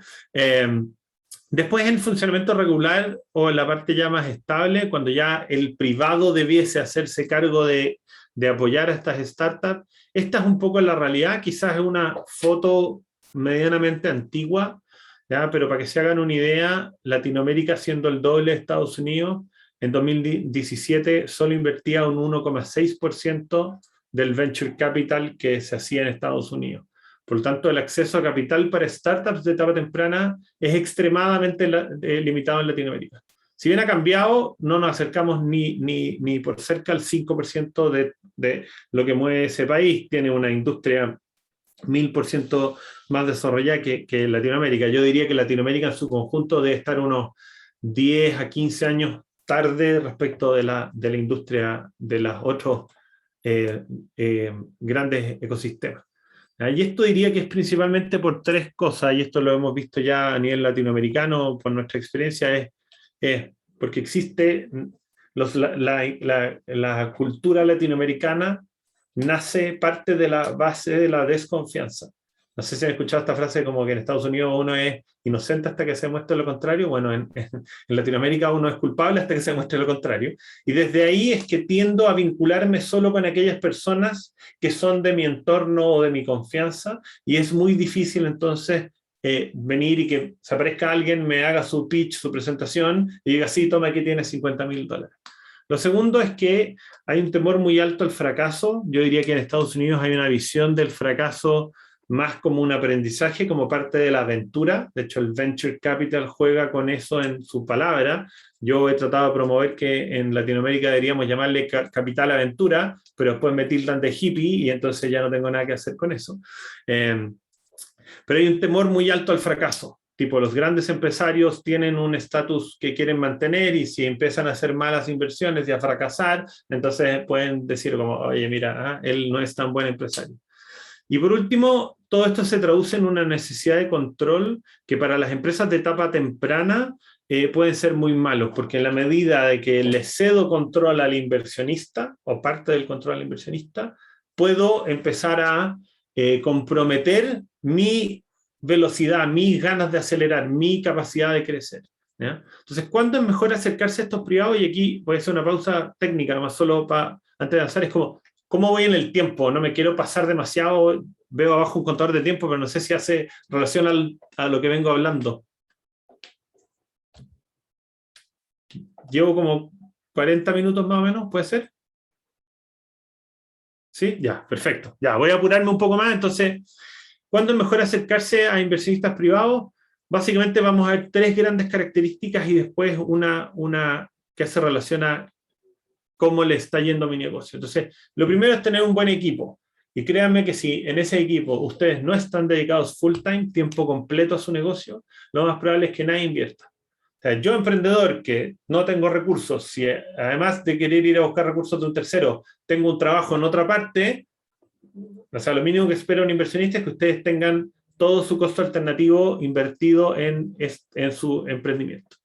Después el funcionamiento regular o la parte ya más estable, cuando ya el privado debiese hacerse cargo de apoyar a estas startups. Esta es un poco la realidad, quizás es una foto medianamente antigua, ¿ya? Pero para que se hagan una idea, Latinoamérica siendo el doble de Estados Unidos, en 2017 solo invertía un 1,6% del venture capital que se hacía en Estados Unidos. Por lo tanto, el acceso a capital para startups de etapa temprana es extremadamente limitado en Latinoamérica. Si bien ha cambiado, no nos acercamos ni por cerca al 5% de lo que mueve ese país. Tiene una industria 1000% más desarrollada que Latinoamérica. Yo diría que Latinoamérica en su conjunto debe estar unos 10 a 15 años tarde respecto de la industria de los otros grandes ecosistemas. Y esto diría que es principalmente por 3 cosas, y esto lo hemos visto ya a nivel latinoamericano por nuestra experiencia, es porque existe la cultura latinoamericana nace parte de la base de la desconfianza. No sé si han escuchado esta frase como que en Estados Unidos uno es inocente hasta que se muestre lo contrario. Bueno, en Latinoamérica uno es culpable hasta que se muestre lo contrario. Y desde ahí es que tiendo a vincularme solo con aquellas personas que son de mi entorno o de mi confianza, y es muy difícil entonces venir y que se aparezca alguien, me haga su pitch, su presentación, y diga, sí, toma, aquí tienes $50,000. Lo segundo es que hay un temor muy alto al fracaso. Yo diría que en Estados Unidos hay una visión del fracaso más como un aprendizaje, como parte de la aventura. De hecho, el Venture Capital juega con eso en su palabra. Yo he tratado de promover que en Latinoamérica deberíamos llamarle capital aventura, pero después me tildan de hippie y entonces ya no tengo nada que hacer con eso. Pero hay un temor muy alto al fracaso. Tipo, los grandes empresarios tienen un estatus que quieren mantener, y si empiezan a hacer malas inversiones y a fracasar, entonces pueden decir como, oye, mira, él no es tan buen empresario. Y por último, todo esto se traduce en una necesidad de control que para las empresas de etapa temprana pueden ser muy malos, porque en la medida de que le cedo control al inversionista o parte del control al inversionista, puedo empezar a comprometer mi velocidad, mis ganas de acelerar, mi capacidad de crecer. ¿ya? Entonces, ¿cuándo es mejor acercarse a estos privados? Y aquí voy a hacer una pausa técnica, nomás solo antes de avanzar, es como, ¿cómo voy en el tiempo? No me quiero pasar demasiado, veo abajo un contador de tiempo, pero no sé si hace relación a lo que vengo hablando. Llevo como 40 minutos más o menos, ¿puede ser? ¿Sí? Ya, perfecto. Ya, voy a apurarme un poco más. Entonces, ¿cuándo es mejor acercarse a inversionistas privados? Básicamente vamos a ver 3 grandes características y después una que se relaciona cómo le está yendo a mi negocio. Entonces, lo primero es tener un buen equipo. Y créanme que si en ese equipo ustedes no están dedicados full time, tiempo completo a su negocio, lo más probable es que nadie invierta. O sea, yo, emprendedor, que no tengo recursos, si además de querer ir a buscar recursos de un tercero, tengo un trabajo en otra parte, o sea, lo mínimo que espera un inversionista es que ustedes tengan todo su costo alternativo invertido en su emprendimiento.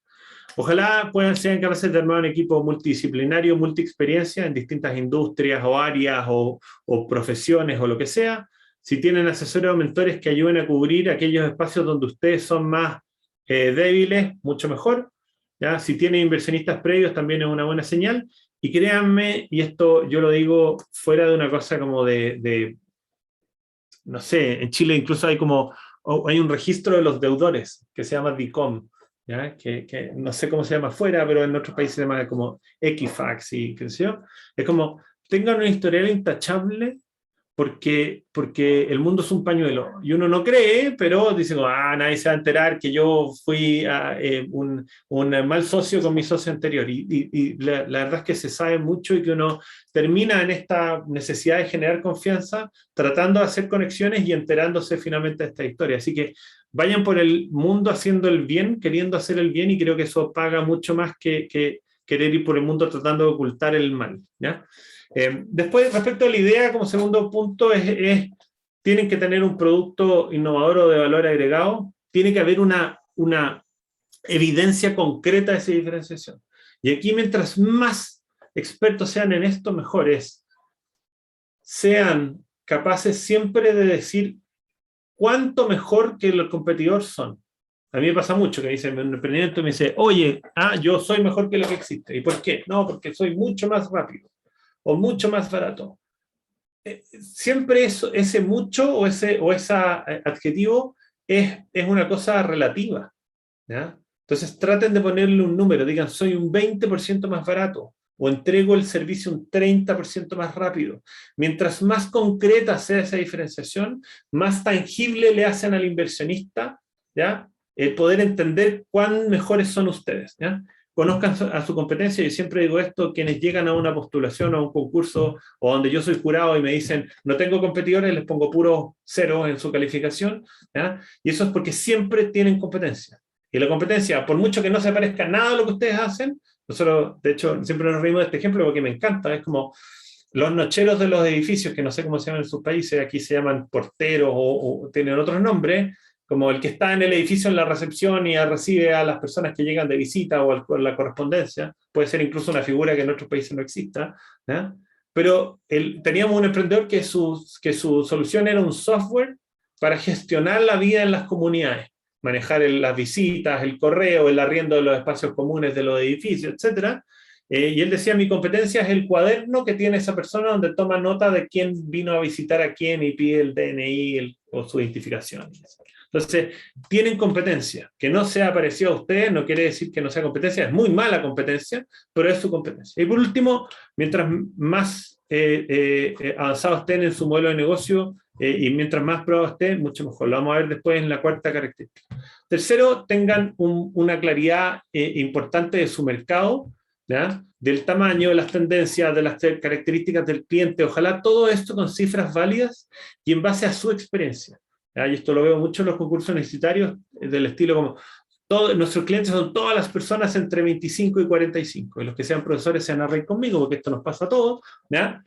Ojalá sean capaces de armar un equipo multidisciplinario, multiexperiencia en distintas industrias o áreas o profesiones o lo que sea. Si tienen asesores o mentores que ayuden a cubrir aquellos espacios donde ustedes son más débiles, mucho mejor. ¿Ya? Si tienen inversionistas previos, también es una buena señal. Y créanme, y esto yo lo digo fuera de una cosa como no sé, en Chile incluso hay un registro de los deudores que se llama DICOM. ¿Ya? Que no sé cómo se llama afuera, pero en otros países se llama como Equifax y qué sé yo. Es como, tengan un historial intachable porque el mundo es un pañuelo. Y uno no cree, pero dice, nadie se va a enterar que yo fui un mal socio con mi socio anterior. Y la verdad es que se sabe mucho y que uno termina en esta necesidad de generar confianza, tratando de hacer conexiones y enterándose finalmente de esta historia. Así que vayan por el mundo haciendo el bien, queriendo hacer el bien, y creo que eso paga mucho más que querer ir por el mundo tratando de ocultar el mal, ¿ya? Después, respecto a la idea, como segundo punto, tienen que tener un producto innovador o de valor agregado, tiene que haber una evidencia concreta de esa diferenciación. Y aquí, mientras más expertos sean en esto, mejor es. Sean capaces siempre de decir cuánto mejor que el competidor son. A mí me pasa mucho que un emprendimiento me dice, oye, yo soy mejor que lo que existe. ¿Y por qué? No, porque soy mucho más rápido o mucho más barato. Siempre ese mucho o ese adjetivo es una cosa relativa, ¿ya? Entonces traten de ponerle un número, digan soy un 20% más barato o entrego el servicio un 30% más rápido. Mientras más concreta sea esa diferenciación, más tangible le hacen al inversionista, ¿ya? El poder entender cuán mejores son ustedes, ¿ya? Conozcan a su competencia. Yo siempre digo esto, quienes llegan a una postulación o a un concurso o donde yo soy jurado y me dicen no tengo competidores, les pongo puro 0 en su calificación, ¿ya? Y eso es porque siempre tienen competencia. Y la competencia, por mucho que no se parezca nada a lo que ustedes hacen, nosotros, de hecho, siempre nos reímos de este ejemplo porque me encanta, es como los nocheros de los edificios, que no sé cómo se llaman en sus países, aquí se llaman porteros o tienen otros nombres, como el que está en el edificio en la recepción y recibe a las personas que llegan de visita o la correspondencia, puede ser incluso una figura que en otros países no exista, ¿ya? Pero teníamos un emprendedor que su solución era un software para gestionar la vida en las comunidades, manejar las visitas, el correo, el arriendo de los espacios comunes de los edificios, etc. Y él decía, mi competencia es el cuaderno que tiene esa persona donde toma nota de quién vino a visitar a quién y pide el DNI o su identificación. Entonces, tienen competencia. Que no sea parecido a ustedes no quiere decir que no sea competencia, es muy mala competencia, pero es su competencia. Y por último, mientras más avanzados estén en su modelo de negocio y mientras más probados estén, mucho mejor. Lo vamos a ver después en la cuarta característica. Tercero, tengan una claridad importante de su mercado, ¿ya? Del tamaño, de las tendencias, de las características del cliente. Ojalá todo esto con cifras válidas y en base a su experiencia. Y esto lo veo mucho en los concursos universitarios del estilo como nuestros clientes son todas las personas entre 25 y 45, y los que sean profesores se van a reír conmigo porque esto nos pasa a todos, ¿ya?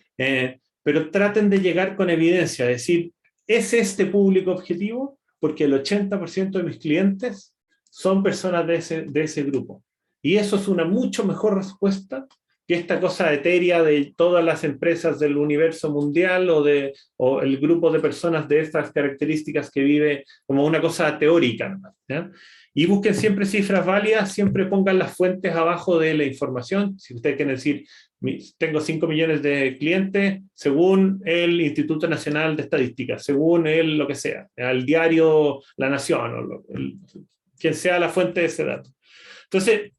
Pero traten de llegar con evidencia, decir, ¿es este público objetivo? Porque el 80% de mis clientes son personas de ese grupo. Y eso es una mucho mejor respuesta que esta cosa etérea de todas las empresas del universo mundial o el grupo de personas de estas características que vive como una cosa teórica, ¿ya? Y busquen siempre cifras válidas, siempre pongan las fuentes abajo de la información. Si ustedes quieren decir, tengo 5 millones de clientes, según el Instituto Nacional de Estadística, según lo que sea, el diario La Nación, o quien sea la fuente de ese dato. Entonces,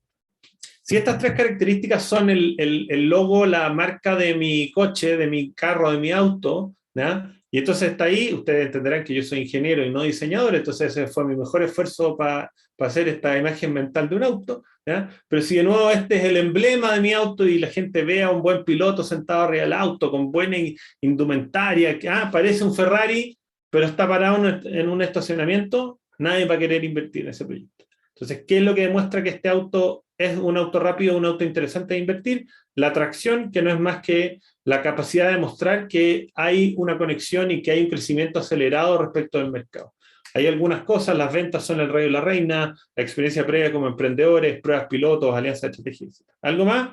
si estas 3 características son el logo, la marca de mi coche, de mi carro, de mi auto, ¿ya? Y entonces está ahí, ustedes entenderán que yo soy ingeniero y no diseñador, entonces ese fue mi mejor esfuerzo para hacer esta imagen mental de un auto, ¿ya? Pero si de nuevo este es el emblema de mi auto y la gente ve a un buen piloto sentado arriba del auto, con buena indumentaria, que parece un Ferrari, pero está parado en un estacionamiento, nadie va a querer invertir en ese proyecto. Entonces, ¿qué es lo que demuestra que este auto es un auto rápido, un auto interesante de invertir? La tracción, que no es más que la capacidad de mostrar que hay una conexión y que hay un crecimiento acelerado respecto del mercado. Hay algunas cosas, las ventas son el rey y la reina, la experiencia previa como emprendedores, pruebas pilotos, alianzas estratégicas. ¿Algo más?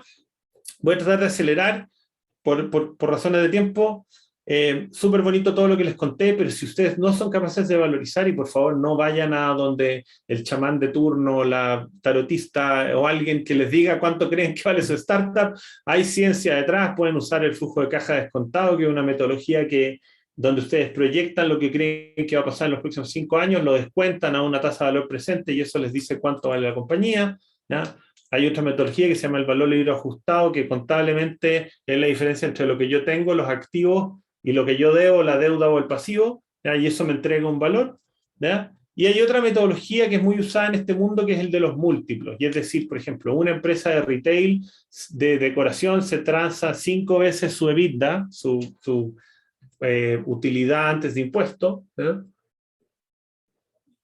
Voy a tratar de acelerar por razones de tiempo. Súper bonito todo lo que les conté, pero si ustedes no son capaces de valorizar, y por favor no vayan a donde el chamán de turno, la tarotista o alguien que les diga cuánto creen que vale su startup, hay ciencia detrás, pueden usar el flujo de caja descontado, que es una metodología donde ustedes proyectan lo que creen que va a pasar en los próximos 5 años, lo descuentan a una tasa de valor presente y eso les dice cuánto vale la compañía, ¿ya? Hay otra metodología que se llama el valor libre ajustado, que contablemente es la diferencia entre lo que yo tengo, los activos, y lo que yo debo, la deuda o el pasivo, ¿ya? Y eso me entrega un valor, ¿ya? Y hay otra metodología que es muy usada en este mundo, que es el de los múltiplos, y es decir, por ejemplo, una empresa de retail, de decoración, se transa 5 veces su EBITDA, su utilidad antes de impuestos, ¿ya?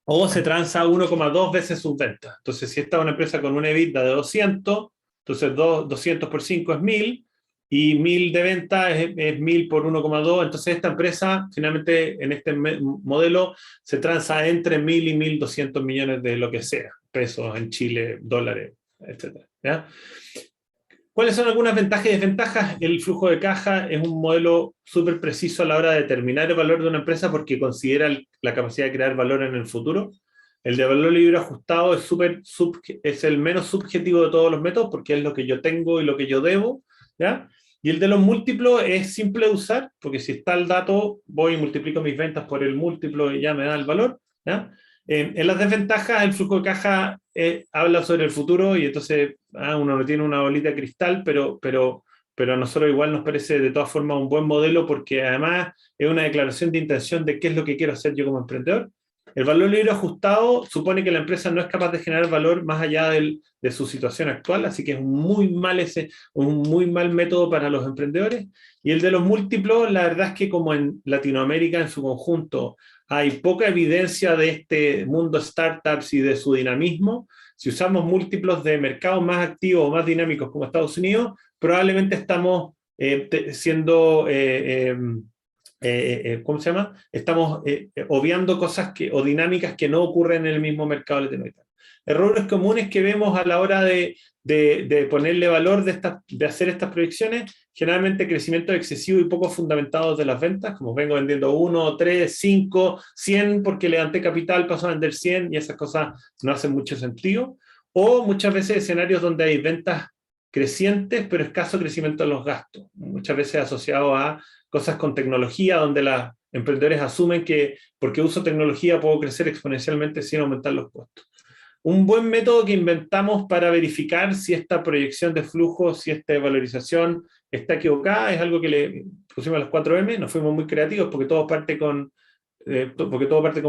O se transa 1,2 veces sus ventas. Entonces, si esta es una empresa con una EBITDA de 200, entonces 200 por 5 es 1000, y 1000 de venta es 1000 por 1,2. Entonces, esta empresa, finalmente, en este modelo, se transa entre 1000 y 1200 millones de lo que sea, pesos en Chile, dólares, etc. ¿Ya? ¿Cuáles son algunas ventajas y desventajas? El flujo de caja es un modelo súper preciso a la hora de determinar el valor de una empresa porque considera la capacidad de crear valor en el futuro. El de valor libre ajustado es el menos subjetivo de todos los métodos porque es lo que yo tengo y lo que yo debo, ¿ya? Y el de los múltiplos es simple de usar porque si está el dato, voy y multiplico mis ventas por el múltiplo y ya me da el valor, ¿ya? En las desventajas, el flujo de caja habla sobre el futuro y entonces uno no tiene una bolita de cristal, pero a nosotros igual nos parece de todas formas un buen modelo porque además es una declaración de intención de qué es lo que quiero hacer yo como emprendedor. El valor libre ajustado supone que la empresa no es capaz de generar valor más allá de su situación actual, así que es un muy mal método para los emprendedores. Y el de los múltiplos, la verdad es que como en Latinoamérica en su conjunto hay poca evidencia de este mundo startups y de su dinamismo, si usamos múltiplos de mercados más activos o más dinámicos como Estados Unidos, probablemente estamos siendo... ¿cómo se llama? Estamos obviando cosas o dinámicas que no ocurren en el mismo mercado latinoamericano. Errores comunes que vemos a la hora de ponerle valor de hacer estas proyecciones, generalmente crecimiento excesivo y poco fundamentado de las ventas, como vengo vendiendo 1, 3, 5, 100 porque levanté capital, paso a vender 100 y esas cosas no hacen mucho sentido. O muchas veces escenarios donde hay ventas crecientes, pero escaso crecimiento de los gastos, muchas veces asociado a cosas con tecnología, donde los emprendedores asumen que porque uso tecnología puedo crecer exponencialmente sin aumentar los costos. Un buen método que inventamos para verificar si esta proyección de flujo, si esta valorización está equivocada, es algo que le pusimos a los 4M, nos fuimos muy creativos porque todo parte con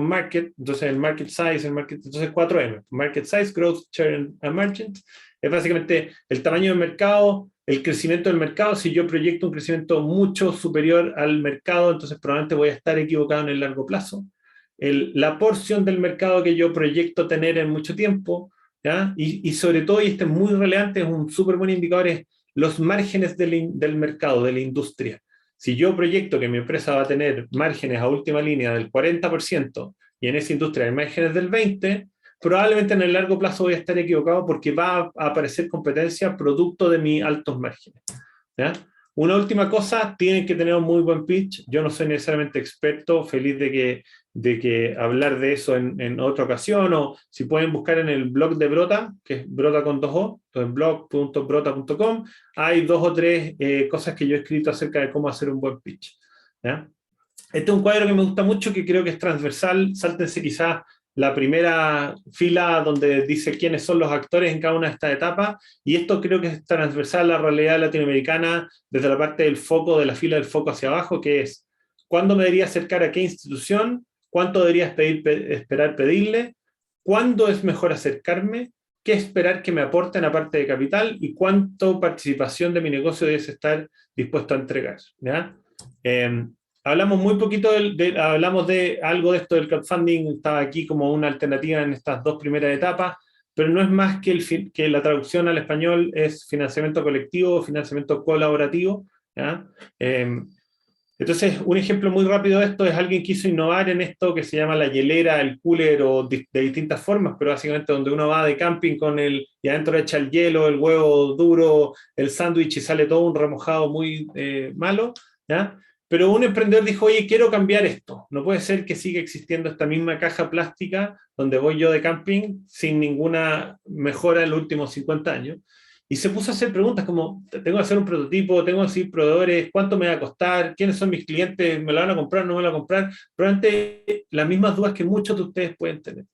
market, entonces el market size, entonces 4M, market size, growth, churn and margins, es básicamente el tamaño del mercado, el crecimiento del mercado. Si yo proyecto un crecimiento mucho superior al mercado, entonces probablemente voy a estar equivocado en el largo plazo. La porción del mercado que yo proyecto tener en mucho tiempo, ¿ya? Y sobre todo, y este es muy relevante, es un súper buen indicador, es los márgenes del mercado, de la industria. Si yo proyecto que mi empresa va a tener márgenes a última línea del 40% y en esa industria hay márgenes del 20%, probablemente en el largo plazo voy a estar equivocado porque va a aparecer competencia producto de mis altos márgenes. ¿Ya? Una última cosa, tienen que tener un muy buen pitch. Yo no soy necesariamente experto, feliz de que hablar de eso en otra ocasión, o si pueden buscar en el blog de Brota, que es Brota con 2O, entonces blog.brota.com, hay 2 o 3 cosas que yo he escrito acerca de cómo hacer un buen pitch. ¿Ya? Este es un cuadro que me gusta mucho, que creo que es transversal. Sáltense quizás la primera fila donde dice quiénes son los actores en cada una de estas etapas, y esto creo que es transversal a la realidad latinoamericana desde la parte del foco, de la fila del foco hacia abajo, que es cuándo me debería acercar a qué institución, cuánto debería esperar pedirle, cuándo es mejor acercarme, qué esperar que me aporten aparte de capital y cuánto participación de mi negocio debes estar dispuesto a entregar. ¿Ya? Hablamos muy poquito, hablamos de algo de esto del crowdfunding, estaba aquí como una alternativa en estas 2 primeras etapas, pero no es más que la traducción al español es financiamiento colectivo o financiamiento colaborativo. ¿Ya? Entonces, un ejemplo muy rápido de esto es alguien que quiso innovar en esto que se llama la hielera, el cooler, o de distintas formas, pero básicamente donde uno va de camping y adentro echa el hielo, el huevo duro, el sándwich y sale todo un remojado muy malo, ¿ya? Pero un emprendedor dijo, oye, quiero cambiar esto. No puede ser que siga existiendo esta misma caja plástica donde voy yo de camping sin ninguna mejora en los últimos 50 años. Y se puso a hacer preguntas como, tengo que hacer un prototipo, tengo que decir proveedores, cuánto me va a costar, quiénes son mis clientes, me lo van a comprar, no me lo van a comprar. Probablemente las mismas dudas que muchos de ustedes pueden tener.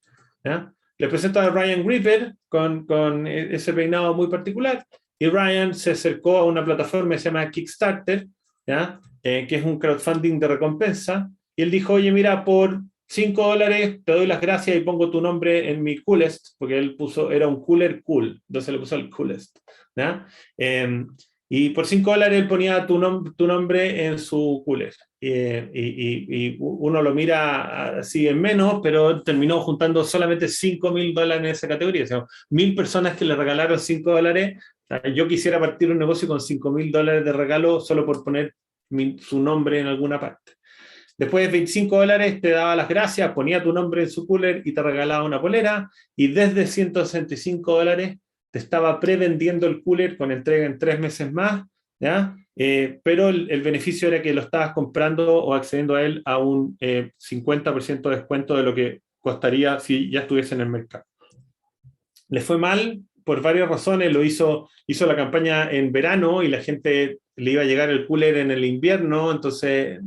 ¿Ya? Les presento a Ryan Gripper con ese peinado muy particular. Y Ryan se acercó a una plataforma que se llama Kickstarter, ¿ya? Que es un crowdfunding de recompensa, y él dijo, oye, mira, por $5 te doy las gracias y pongo tu nombre en mi Coolest, porque él era un cooler cool, entonces le puso el Coolest. ¿Ya? Y por $5 él ponía tu nombre en su cooler. Y uno lo mira así en menos, pero terminó juntando solamente $5,000 en esa categoría. O sea, 1,000 personas que le regalaron $5. Yo quisiera partir un negocio con $5,000 de regalo solo por poner su nombre en alguna parte. Después de $25 te daba las gracias, ponía tu nombre en su cooler y te regalaba una polera, y desde $165 te estaba prevendiendo el cooler con entrega en 3 meses más, ¿ya? Pero el beneficio era que lo estabas comprando o accediendo a él a un 50% de descuento de lo que costaría si ya estuviese en el mercado. Le fue mal por varias razones. Hizo la campaña en verano y la gente le iba a llegar el cooler en el invierno, entonces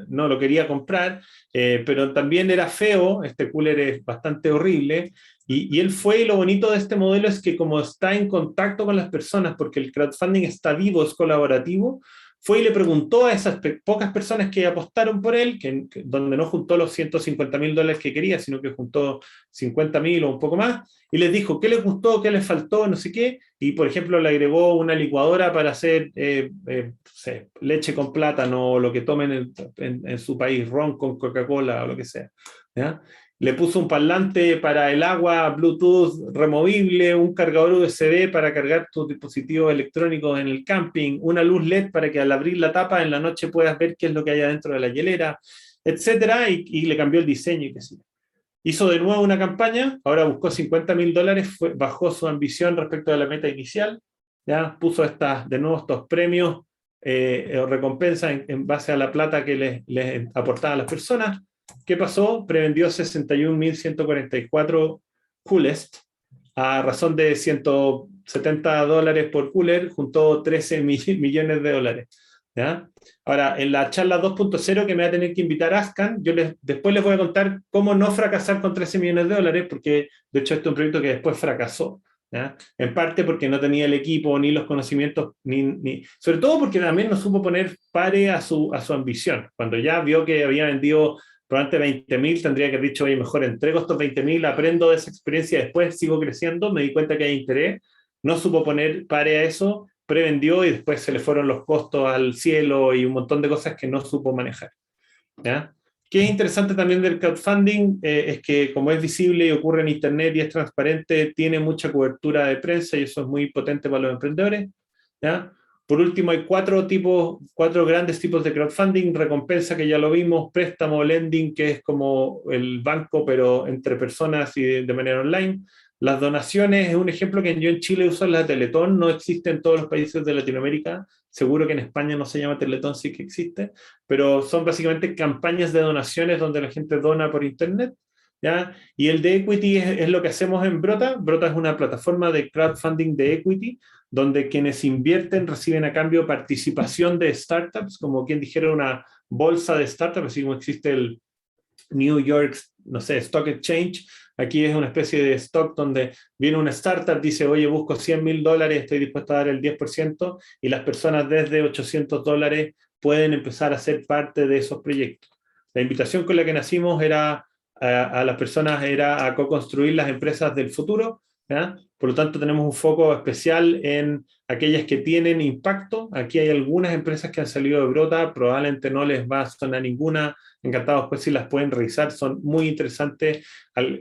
no lo quería comprar, pero también era feo, este cooler es bastante horrible, y él fue, y lo bonito de este modelo es que como está en contacto con las personas, porque el crowdfunding está vivo, es colaborativo, fue y le preguntó a esas pocas personas que apostaron por él, donde no juntó los $150,000 que quería, sino que juntó 50,000 o un poco más, y les dijo qué les gustó, qué les faltó, no sé qué, y por ejemplo le agregó una licuadora para hacer leche con plátano, o lo que tomen en su país, ron con Coca-Cola o lo que sea. ¿Ya? Le puso un parlante para el agua, Bluetooth removible, un cargador USB para cargar tus dispositivos electrónicos en el camping, una luz LED para que al abrir la tapa en la noche puedas ver qué es lo que hay adentro de la hielera, etcétera, y le cambió el diseño y qué sé yo. Hizo de nuevo una campaña, ahora buscó $50,000, bajó su ambición respecto a la meta inicial, ya puso de nuevo estos premios o recompensas en base a la plata que les aportaban las personas. ¿Qué pasó? Prevendió 61,144 Coolest a razón de $170 por cooler, juntó $13 millones. ¿Ya? Ahora, en la charla 2.0 que me va a tener que invitar Ascan, después les voy a contar cómo no fracasar con $13 millones, porque de hecho este es un proyecto que después fracasó. ¿Ya? En parte porque no tenía el equipo, ni los conocimientos, sobre todo porque también no supo poner pare a su ambición. Cuando ya vio que había vendido probablemente 20,000, tendría que haber dicho, oye, mejor entrego estos 20,000, aprendo de esa experiencia, después sigo creciendo, me di cuenta que hay interés, no supo poner pare a eso, prevendió y después se le fueron los costos al cielo y un montón de cosas que no supo manejar. ¿Ya? ¿Qué es interesante también del crowdfunding? Es que como es visible y ocurre en internet y es transparente, tiene mucha cobertura de prensa y eso es muy potente para los emprendedores. ¿Ya? Por último, hay cuatro grandes tipos de crowdfunding: recompensa, que ya lo vimos; préstamo, lending, que es como el banco, pero entre personas y de manera online; las donaciones es un ejemplo que yo en Chile uso, la Teletón, no existe en todos los países de Latinoamérica, seguro que en España no se llama Teletón, sí que existe, pero son básicamente campañas de donaciones donde la gente dona por internet, ¿ya? Y el de equity es lo que hacemos en Brota. Brota es una plataforma de crowdfunding de equity, donde quienes invierten reciben a cambio participación de startups, como quien dijera una bolsa de startups, así como existe el New York, no sé, Stock Exchange. Aquí es una especie de stock donde viene una startup, dice, oye, busco $100.000, estoy dispuesto a dar el 10%, y las personas desde $800 pueden empezar a ser parte de esos proyectos. La invitación con la que nacimos era a las personas era a co-construir las empresas del futuro, ¿ya? Por lo tanto, tenemos un foco especial en aquellas que tienen impacto. Aquí hay algunas empresas que han salido de Brota, probablemente no les va a sonar ninguna. Encantados pues si las pueden revisar, son muy interesantes.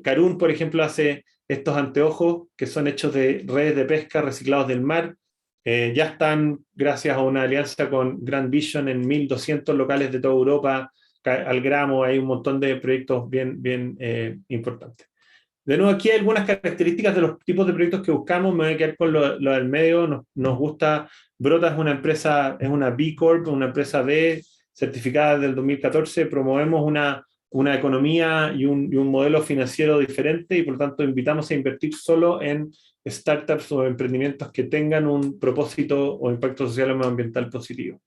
Karun, por ejemplo, hace estos anteojos que son hechos de redes de pesca reciclados del mar. Ya están, gracias a una alianza con Grand Vision, en 1.200 locales de toda Europa, al gramo. Hay un montón de proyectos bien importantes. De nuevo, aquí hay algunas características de los tipos de proyectos que buscamos. Me voy a quedar con lo del medio. Nos gusta, Brota es una empresa, es una B Corp, una empresa B certificada del 2014. Promovemos una economía y un modelo financiero diferente, y por lo tanto invitamos a invertir solo en startups o emprendimientos que tengan un propósito o impacto social o medioambiental positivo,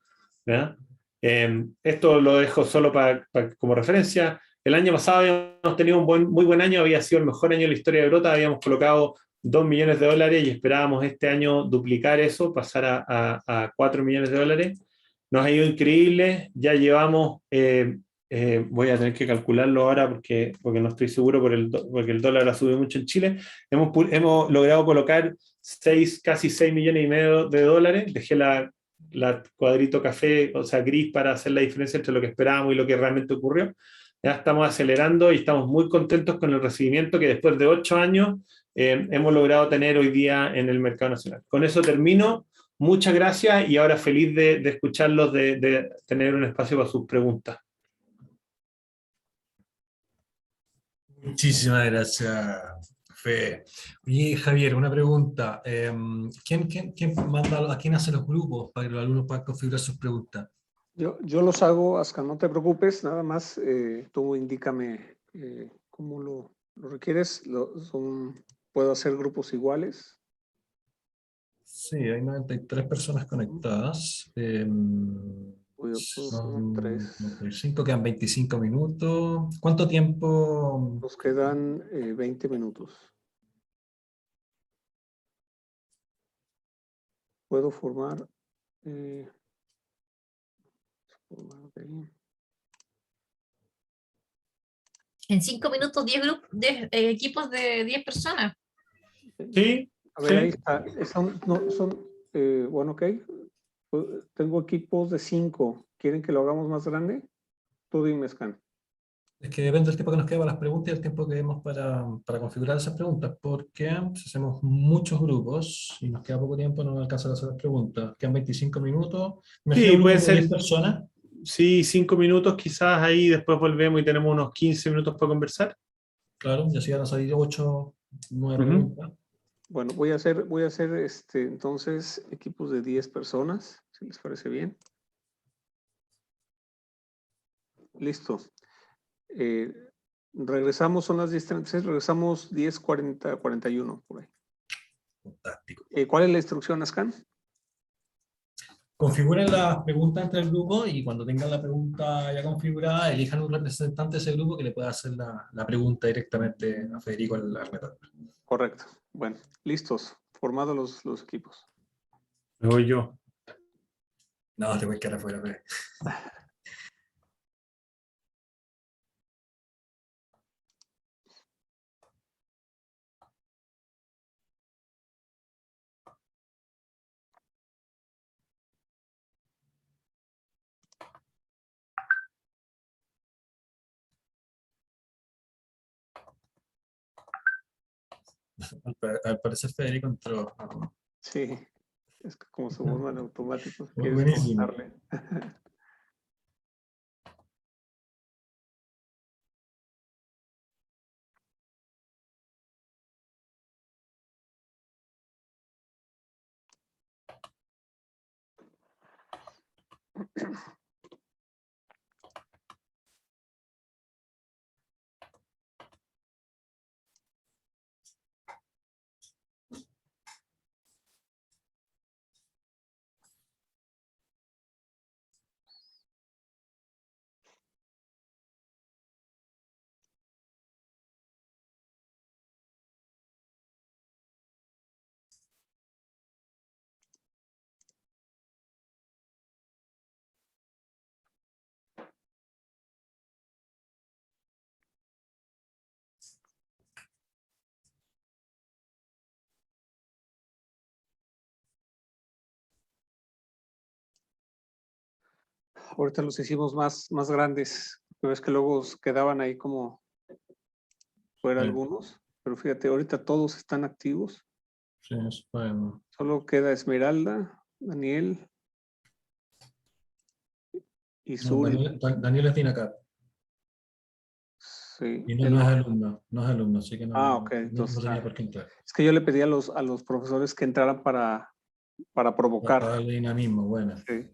¿ya? Esto lo dejo solo como referencia. El año pasado habíamos tenido muy buen año, había sido el mejor año de la historia de Brota, habíamos colocado $2 millones y esperábamos este año duplicar eso, pasar a $4 millones. Nos ha ido increíble, ya llevamos, voy a tener que calcularlo ahora porque no estoy seguro porque el dólar ha subido mucho en Chile. Hemos logrado colocar casi $6 millones y medio. Dejé la cuadrito café, o sea, gris, para hacer la diferencia entre lo que esperábamos y lo que realmente ocurrió. Ya estamos acelerando y estamos muy contentos con el recibimiento que después de 8 años hemos logrado tener hoy día en el mercado nacional. Con eso termino. Muchas gracias, y ahora feliz de escucharlos, de tener un espacio para sus preguntas. Muchísimas gracias, Fe. Oye, Javier, una pregunta. ¿Quién manda, a quién hace los grupos para que los alumnos puedan configurar sus preguntas? Yo los hago, Asca, no te preocupes, nada más tú indícame cómo lo requieres. ¿Puedo hacer grupos iguales? Sí, hay 93 personas conectadas. Son 3. 95, quedan 25 minutos. ¿Cuánto tiempo? Nos quedan 20 minutos. Puedo formar En 5 minutos, 10 grupos, equipos de 10 personas. Sí. A ver, ahí está. Bueno, ok. Tengo equipos de 5. ¿Quieren que lo hagamos más grande? Tú dime, Scan. Es que depende del tiempo que nos queda para las preguntas y el tiempo que demos para configurar esas preguntas, porque si hacemos muchos grupos y nos queda poco tiempo, no nos alcanza a hacer las preguntas. Quedan 25 minutos. Imagino Sí, un puede grupo de ser. 10 personas. Sí, 5 minutos quizás, ahí después volvemos y tenemos unos 15 minutos para conversar. Claro, y así van a salir 8, 9 preguntas. Bueno, voy a hacer entonces equipos de 10 personas, si les parece bien. Listo. Regresamos, son las 10:36, regresamos 10:40, 41 por ahí. Fantástico. ¿Cuál es la instrucción, Ascan? Configuren las preguntas entre el grupo y cuando tengan la pregunta ya configurada, elijan un representante de ese grupo que le pueda hacer la pregunta directamente a Federico al retorno. Correcto. Bueno, listos. Formados los equipos. Me voy yo. No, te voy a quedar afuera, Fede. Al parecer Federico entró. Sí. Es que como se vuelven automáticos, Muy quieres buenísimo. preguntarle. Ahorita los hicimos más grandes. Ves que luego quedaban ahí como fuera Sí. algunos. Pero fíjate, ahorita todos están activos. Sí, eso fue, Solo queda Esmeralda, Daniel y no, Zuri. Daniel es acá. Sí, Y no, él no es no. alumno, no es alumno, así que Ok, no entonces tenía por qué entrar. es que yo le pedí a los profesores que entraran para Para provocar. darle dinamismo, bueno. Sí.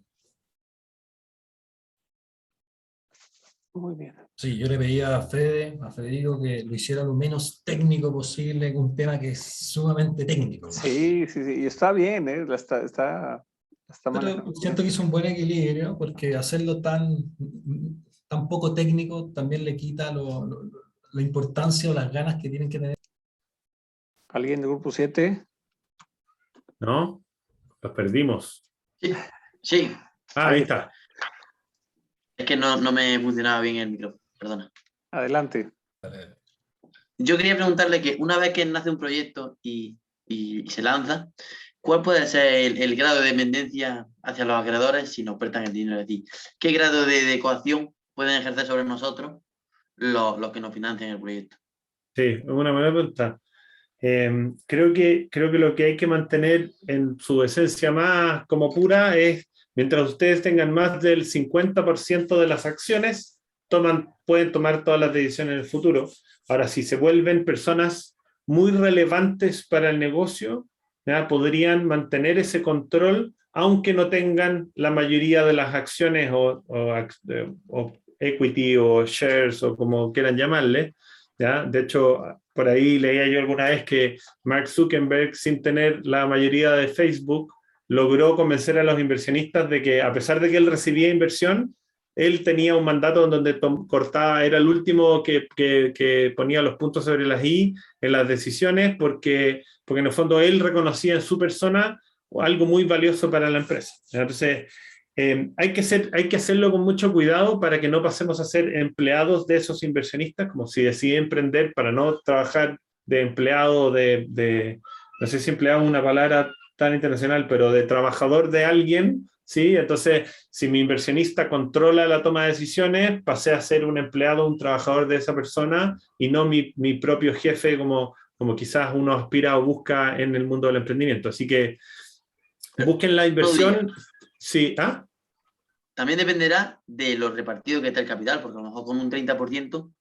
Muy bien. Sí, yo le pedí a Federico, que lo hiciera lo menos técnico posible, un tema que es sumamente técnico. Sí, y está bien, la está Pero manejando siento bien. que hizo un buen equilibrio, porque hacerlo tan poco técnico también le quita la importancia o las ganas que tienen que tener. ¿Alguien del grupo 7? ¿No? Los perdimos. Sí, sí. Ahí está. Es que no me funcionaba bien el micrófono, perdona. Adelante. Yo quería preguntarle que una vez que nace un proyecto y se lanza, ¿cuál puede ser el grado de dependencia hacia los acreedores si nos prestan el dinero? Es decir, ¿qué grado de coacción pueden ejercer sobre nosotros los que nos financian el proyecto? Sí, es una buena pregunta. Creo que lo que hay que mantener en su esencia más como pura es, mientras ustedes tengan más del 50% de las acciones, pueden tomar todas las decisiones en el futuro. Ahora, si se vuelven personas muy relevantes para el negocio, ¿ya? Podrían mantener ese control, aunque no tengan la mayoría de las acciones o equity o shares o como quieran llamarle, ¿ya? De hecho, por ahí leía yo alguna vez que Mark Zuckerberg, sin tener la mayoría de Facebook, logró convencer a los inversionistas de que, a pesar de que él recibía inversión, él tenía un mandato donde cortaba, era el último que ponía los puntos sobre las i en las decisiones, porque en el fondo él reconocía en su persona algo muy valioso para la empresa. Entonces, hay que hacerlo con mucho cuidado para que no pasemos a ser empleados de esos inversionistas, como si deciden emprender para no trabajar de empleado, no sé si empleado es una palabra tan internacional, pero de trabajador de alguien, ¿sí? Entonces, si mi inversionista controla la toma de decisiones, pasé a ser un empleado, un trabajador de esa persona y no mi propio jefe como quizás uno aspira o busca en el mundo del emprendimiento. Así que busquen la inversión. Sí, ¿ah? También dependerá de lo repartido que esté el capital, porque a lo mejor con un 30%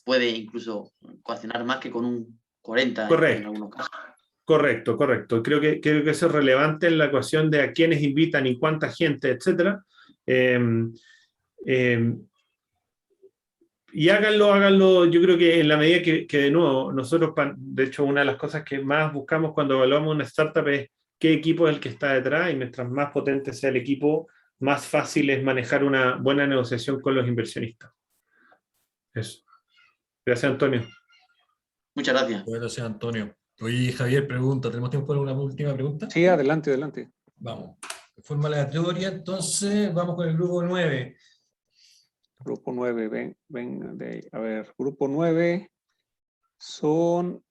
puede incluso coaccionar más que con un 40% en algunos casos. Correcto. Creo que eso es relevante en la ecuación de a quiénes invitan y cuánta gente, etc. Y háganlo, yo creo que en la medida que de nuevo, nosotros, de hecho, una de las cosas que más buscamos cuando evaluamos una startup es qué equipo es el que está detrás, y mientras más potente sea el equipo, más fácil es manejar una buena negociación con los inversionistas. Eso. Gracias, Antonio. Muchas gracias. Gracias, Antonio. Oye, Javier, pregunta, ¿tenemos tiempo para una última pregunta? Sí, adelante. Vamos. De forma aleatoria, entonces vamos con el grupo 9. Grupo 9, ven de ahí. A ver, grupo 9 son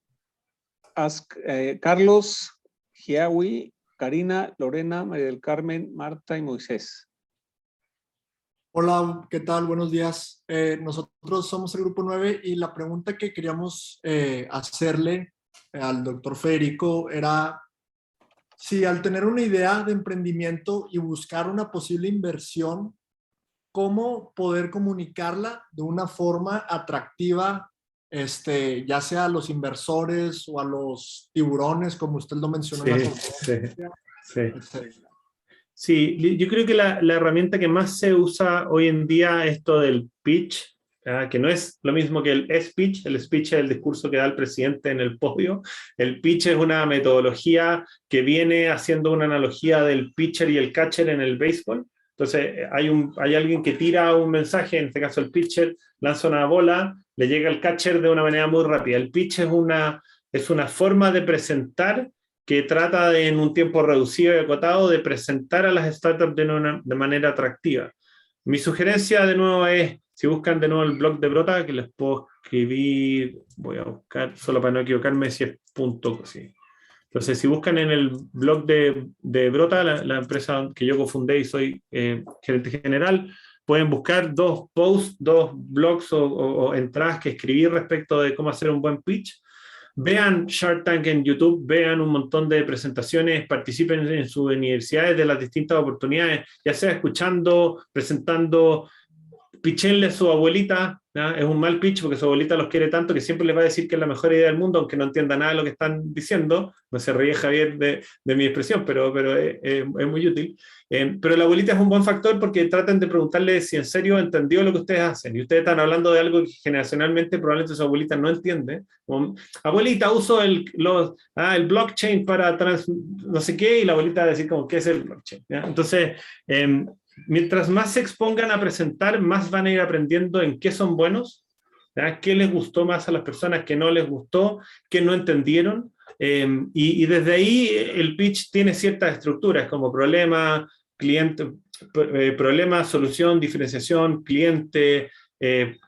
Carlos, Giawi, Karina, Lorena, María del Carmen, Marta y Moisés. Hola, ¿qué tal? Buenos días. Nosotros somos el grupo 9 y la pregunta que queríamos hacerle al doctor Federico era si al tener una idea de emprendimiento y buscar una posible inversión, cómo poder comunicarla de una forma atractiva, ya sea a los inversores o a los tiburones, como usted lo mencionó en la conferencia, sí. etcétera. Sí, yo creo que la herramienta que más se usa hoy en día es esto del pitch, que no es lo mismo que el speech. El speech es el discurso que da el presidente en el podio. El pitch es una metodología que viene haciendo una analogía del pitcher y el catcher en el béisbol. Entonces, hay alguien que tira un mensaje, en este caso el pitcher, lanza una bola, le llega al catcher de una manera muy rápida. El pitch es una forma de presentar que trata de, en un tiempo reducido y acotado, de presentar a las startups de manera atractiva. Mi sugerencia, de nuevo, es, si buscan de nuevo el blog de Brota, que les puedo escribir, voy a buscar, solo para no equivocarme, si es punto, sí. Entonces, si buscan en el blog de Brota, la empresa que yo cofundé y soy gerente general, pueden buscar 2 posts, 2 blogs o entradas que escribí respecto de cómo hacer un buen pitch. Vean Shark Tank en YouTube, vean un montón de presentaciones, participen en sus universidades de las distintas oportunidades, ya sea escuchando, presentando, pichenle a su abuelita, ¿no? Es un mal pitch porque su abuelita los quiere tanto que siempre les va a decir que es la mejor idea del mundo, aunque no entienda nada de lo que están diciendo. No se ríe Javier de mi expresión, pero es muy útil. Pero la abuelita es un buen factor porque traten de preguntarle si en serio entendió lo que ustedes hacen. Y ustedes están hablando de algo que generacionalmente probablemente su abuelita no entiende. Como, abuelita, uso el blockchain para no sé qué, y la abuelita va a decir como, ¿qué es el blockchain? ¿Ya? Entonces, mientras más se expongan a presentar, más van a ir aprendiendo en qué son buenos, ¿ya? Qué les gustó más a las personas, qué no les gustó, qué no entendieron. Y desde ahí el pitch tiene ciertas estructuras como problema, cliente, problema, solución, diferenciación, cliente,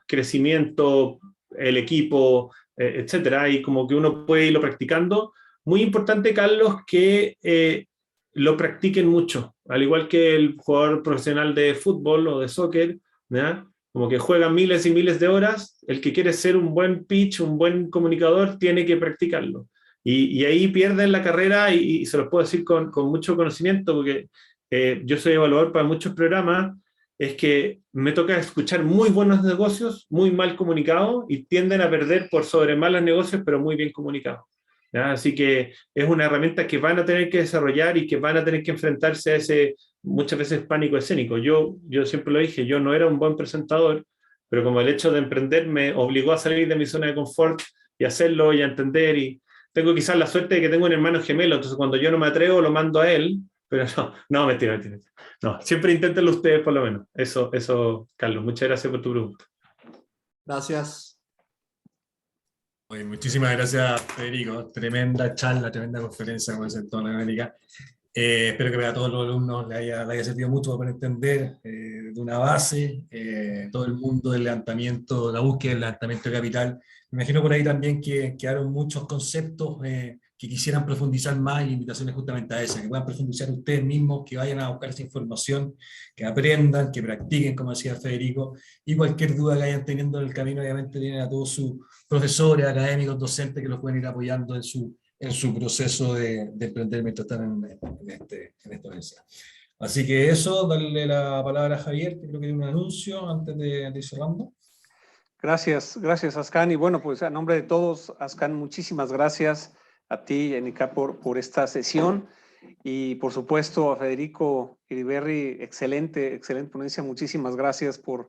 crecimiento, el equipo, etcétera. Y como que uno puede irlo practicando. Muy importante, Carlos, que lo practiquen mucho, al igual que el jugador profesional de fútbol o de soccer, ¿ya? Como que juega miles y miles de horas. El que quiere ser un buen pitch, un buen comunicador, tiene que practicarlo. Y ahí pierden la carrera y se los puedo decir con mucho conocimiento, porque yo soy evaluador para muchos programas, es que me toca escuchar muy buenos negocios, muy mal comunicados, y tienden a perder por sobre malos negocios, pero muy bien comunicados. ¿Ya? Así que es una herramienta que van a tener que desarrollar y que van a tener que enfrentarse a ese, muchas veces, pánico escénico. Yo siempre lo dije, yo no era un buen presentador, pero como el hecho de emprender me obligó a salir de mi zona de confort y hacerlo y a entender, y tengo quizás la suerte de que tengo un hermano gemelo, entonces cuando yo no me atrevo lo mando a él, pero no, mentira. No, siempre inténtenlo ustedes por lo menos. Eso, Carlos, muchas gracias por tu pregunta. Gracias. Oye, muchísimas gracias, Federico. Tremenda charla, tremenda conferencia, como dice toda América. Espero que a todos los alumnos le haya servido mucho para entender de una base todo el mundo del levantamiento, la búsqueda del levantamiento de capital. Me imagino por ahí también que quedaron muchos conceptos que quisieran profundizar más, y invitaciones justamente a esa, que puedan profundizar ustedes mismos, que vayan a buscar esa información, que aprendan, que practiquen, como decía Federico, y cualquier duda que hayan teniendo en el camino, obviamente tienen a todos sus profesores, académicos, docentes que los pueden ir apoyando en su proceso de emprender mientras están en esta universidad. Así que eso, darle la palabra a Javier, que creo que tiene un anuncio antes de ir cerrando. Gracias, Ascan. Y bueno, pues a nombre de todos, Ascan, muchísimas gracias a ti, Enica, por esta sesión. Y por supuesto a Federico Iriberri, excelente ponencia. Muchísimas gracias por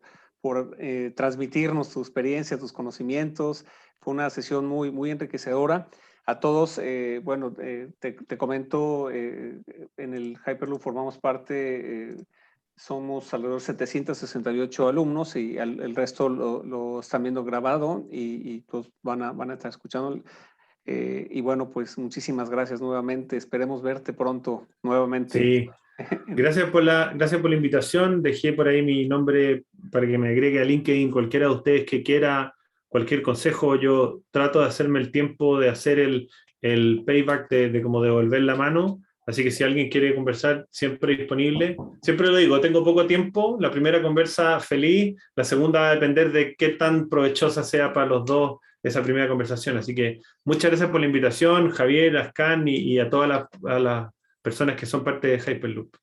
transmitirnos tu experiencia, tus conocimientos. Fue una sesión muy enriquecedora. A todos, te comento, en el Hyperloop formamos parte, somos alrededor de 768 alumnos, y el resto lo están viendo grabado y todos van a estar escuchando. Y bueno, pues muchísimas gracias nuevamente. Esperemos verte pronto nuevamente. Sí, gracias por la invitación. Dejé por ahí mi nombre para que me agregue a LinkedIn cualquiera de ustedes que quiera cualquier consejo. Yo trato de hacerme el tiempo de hacer el payback, de como devolver la mano. Así que si alguien quiere conversar, siempre disponible. Siempre lo digo, tengo poco tiempo. La primera conversa feliz, la segunda va a depender de qué tan provechosa sea para los dos esa primera conversación. Así que muchas gracias por la invitación, Javier, Ascan, y a todas las personas que son parte de Hyperloop.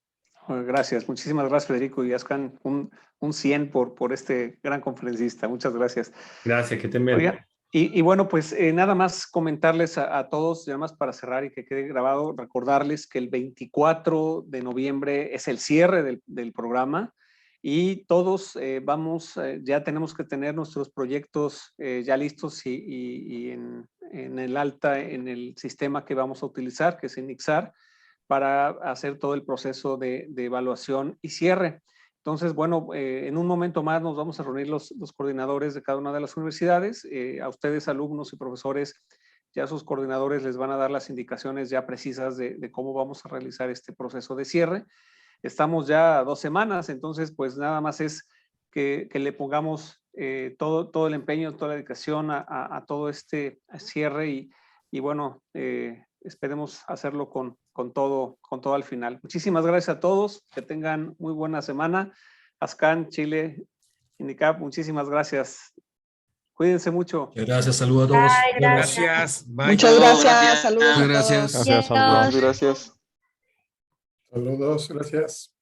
Gracias, muchísimas gracias, Federico y Ascan, un 100 por este gran conferencista. Muchas gracias. Gracias, que estén bien. Oigan, y bueno, pues nada más comentarles a todos, y además para cerrar y que quede grabado, recordarles que el 24 de noviembre es el cierre del programa y todos ya tenemos que tener nuestros proyectos ya listos y en el sistema que vamos a utilizar, que es Inixar, para hacer todo el proceso de evaluación y cierre. Entonces, bueno, en un momento más nos vamos a reunir los coordinadores de cada una de las universidades. A ustedes, alumnos y profesores, ya sus coordinadores les van a dar las indicaciones ya precisas de cómo vamos a realizar este proceso de cierre. Estamos ya a 2 semanas, entonces, pues nada más es que le pongamos todo el empeño, toda la dedicación a todo este cierre y bueno, esperemos hacerlo con todo al final. Muchísimas gracias a todos, que tengan muy buena semana. Ascan, Chile, Indicap, muchísimas gracias. Cuídense mucho. Gracias, saludos a todos. Bye, Gracias. Bye. Muchas Gracias. gracias. Saludos. Muchas a gracias. todos. Gracias. Gracias. Saludos, gracias.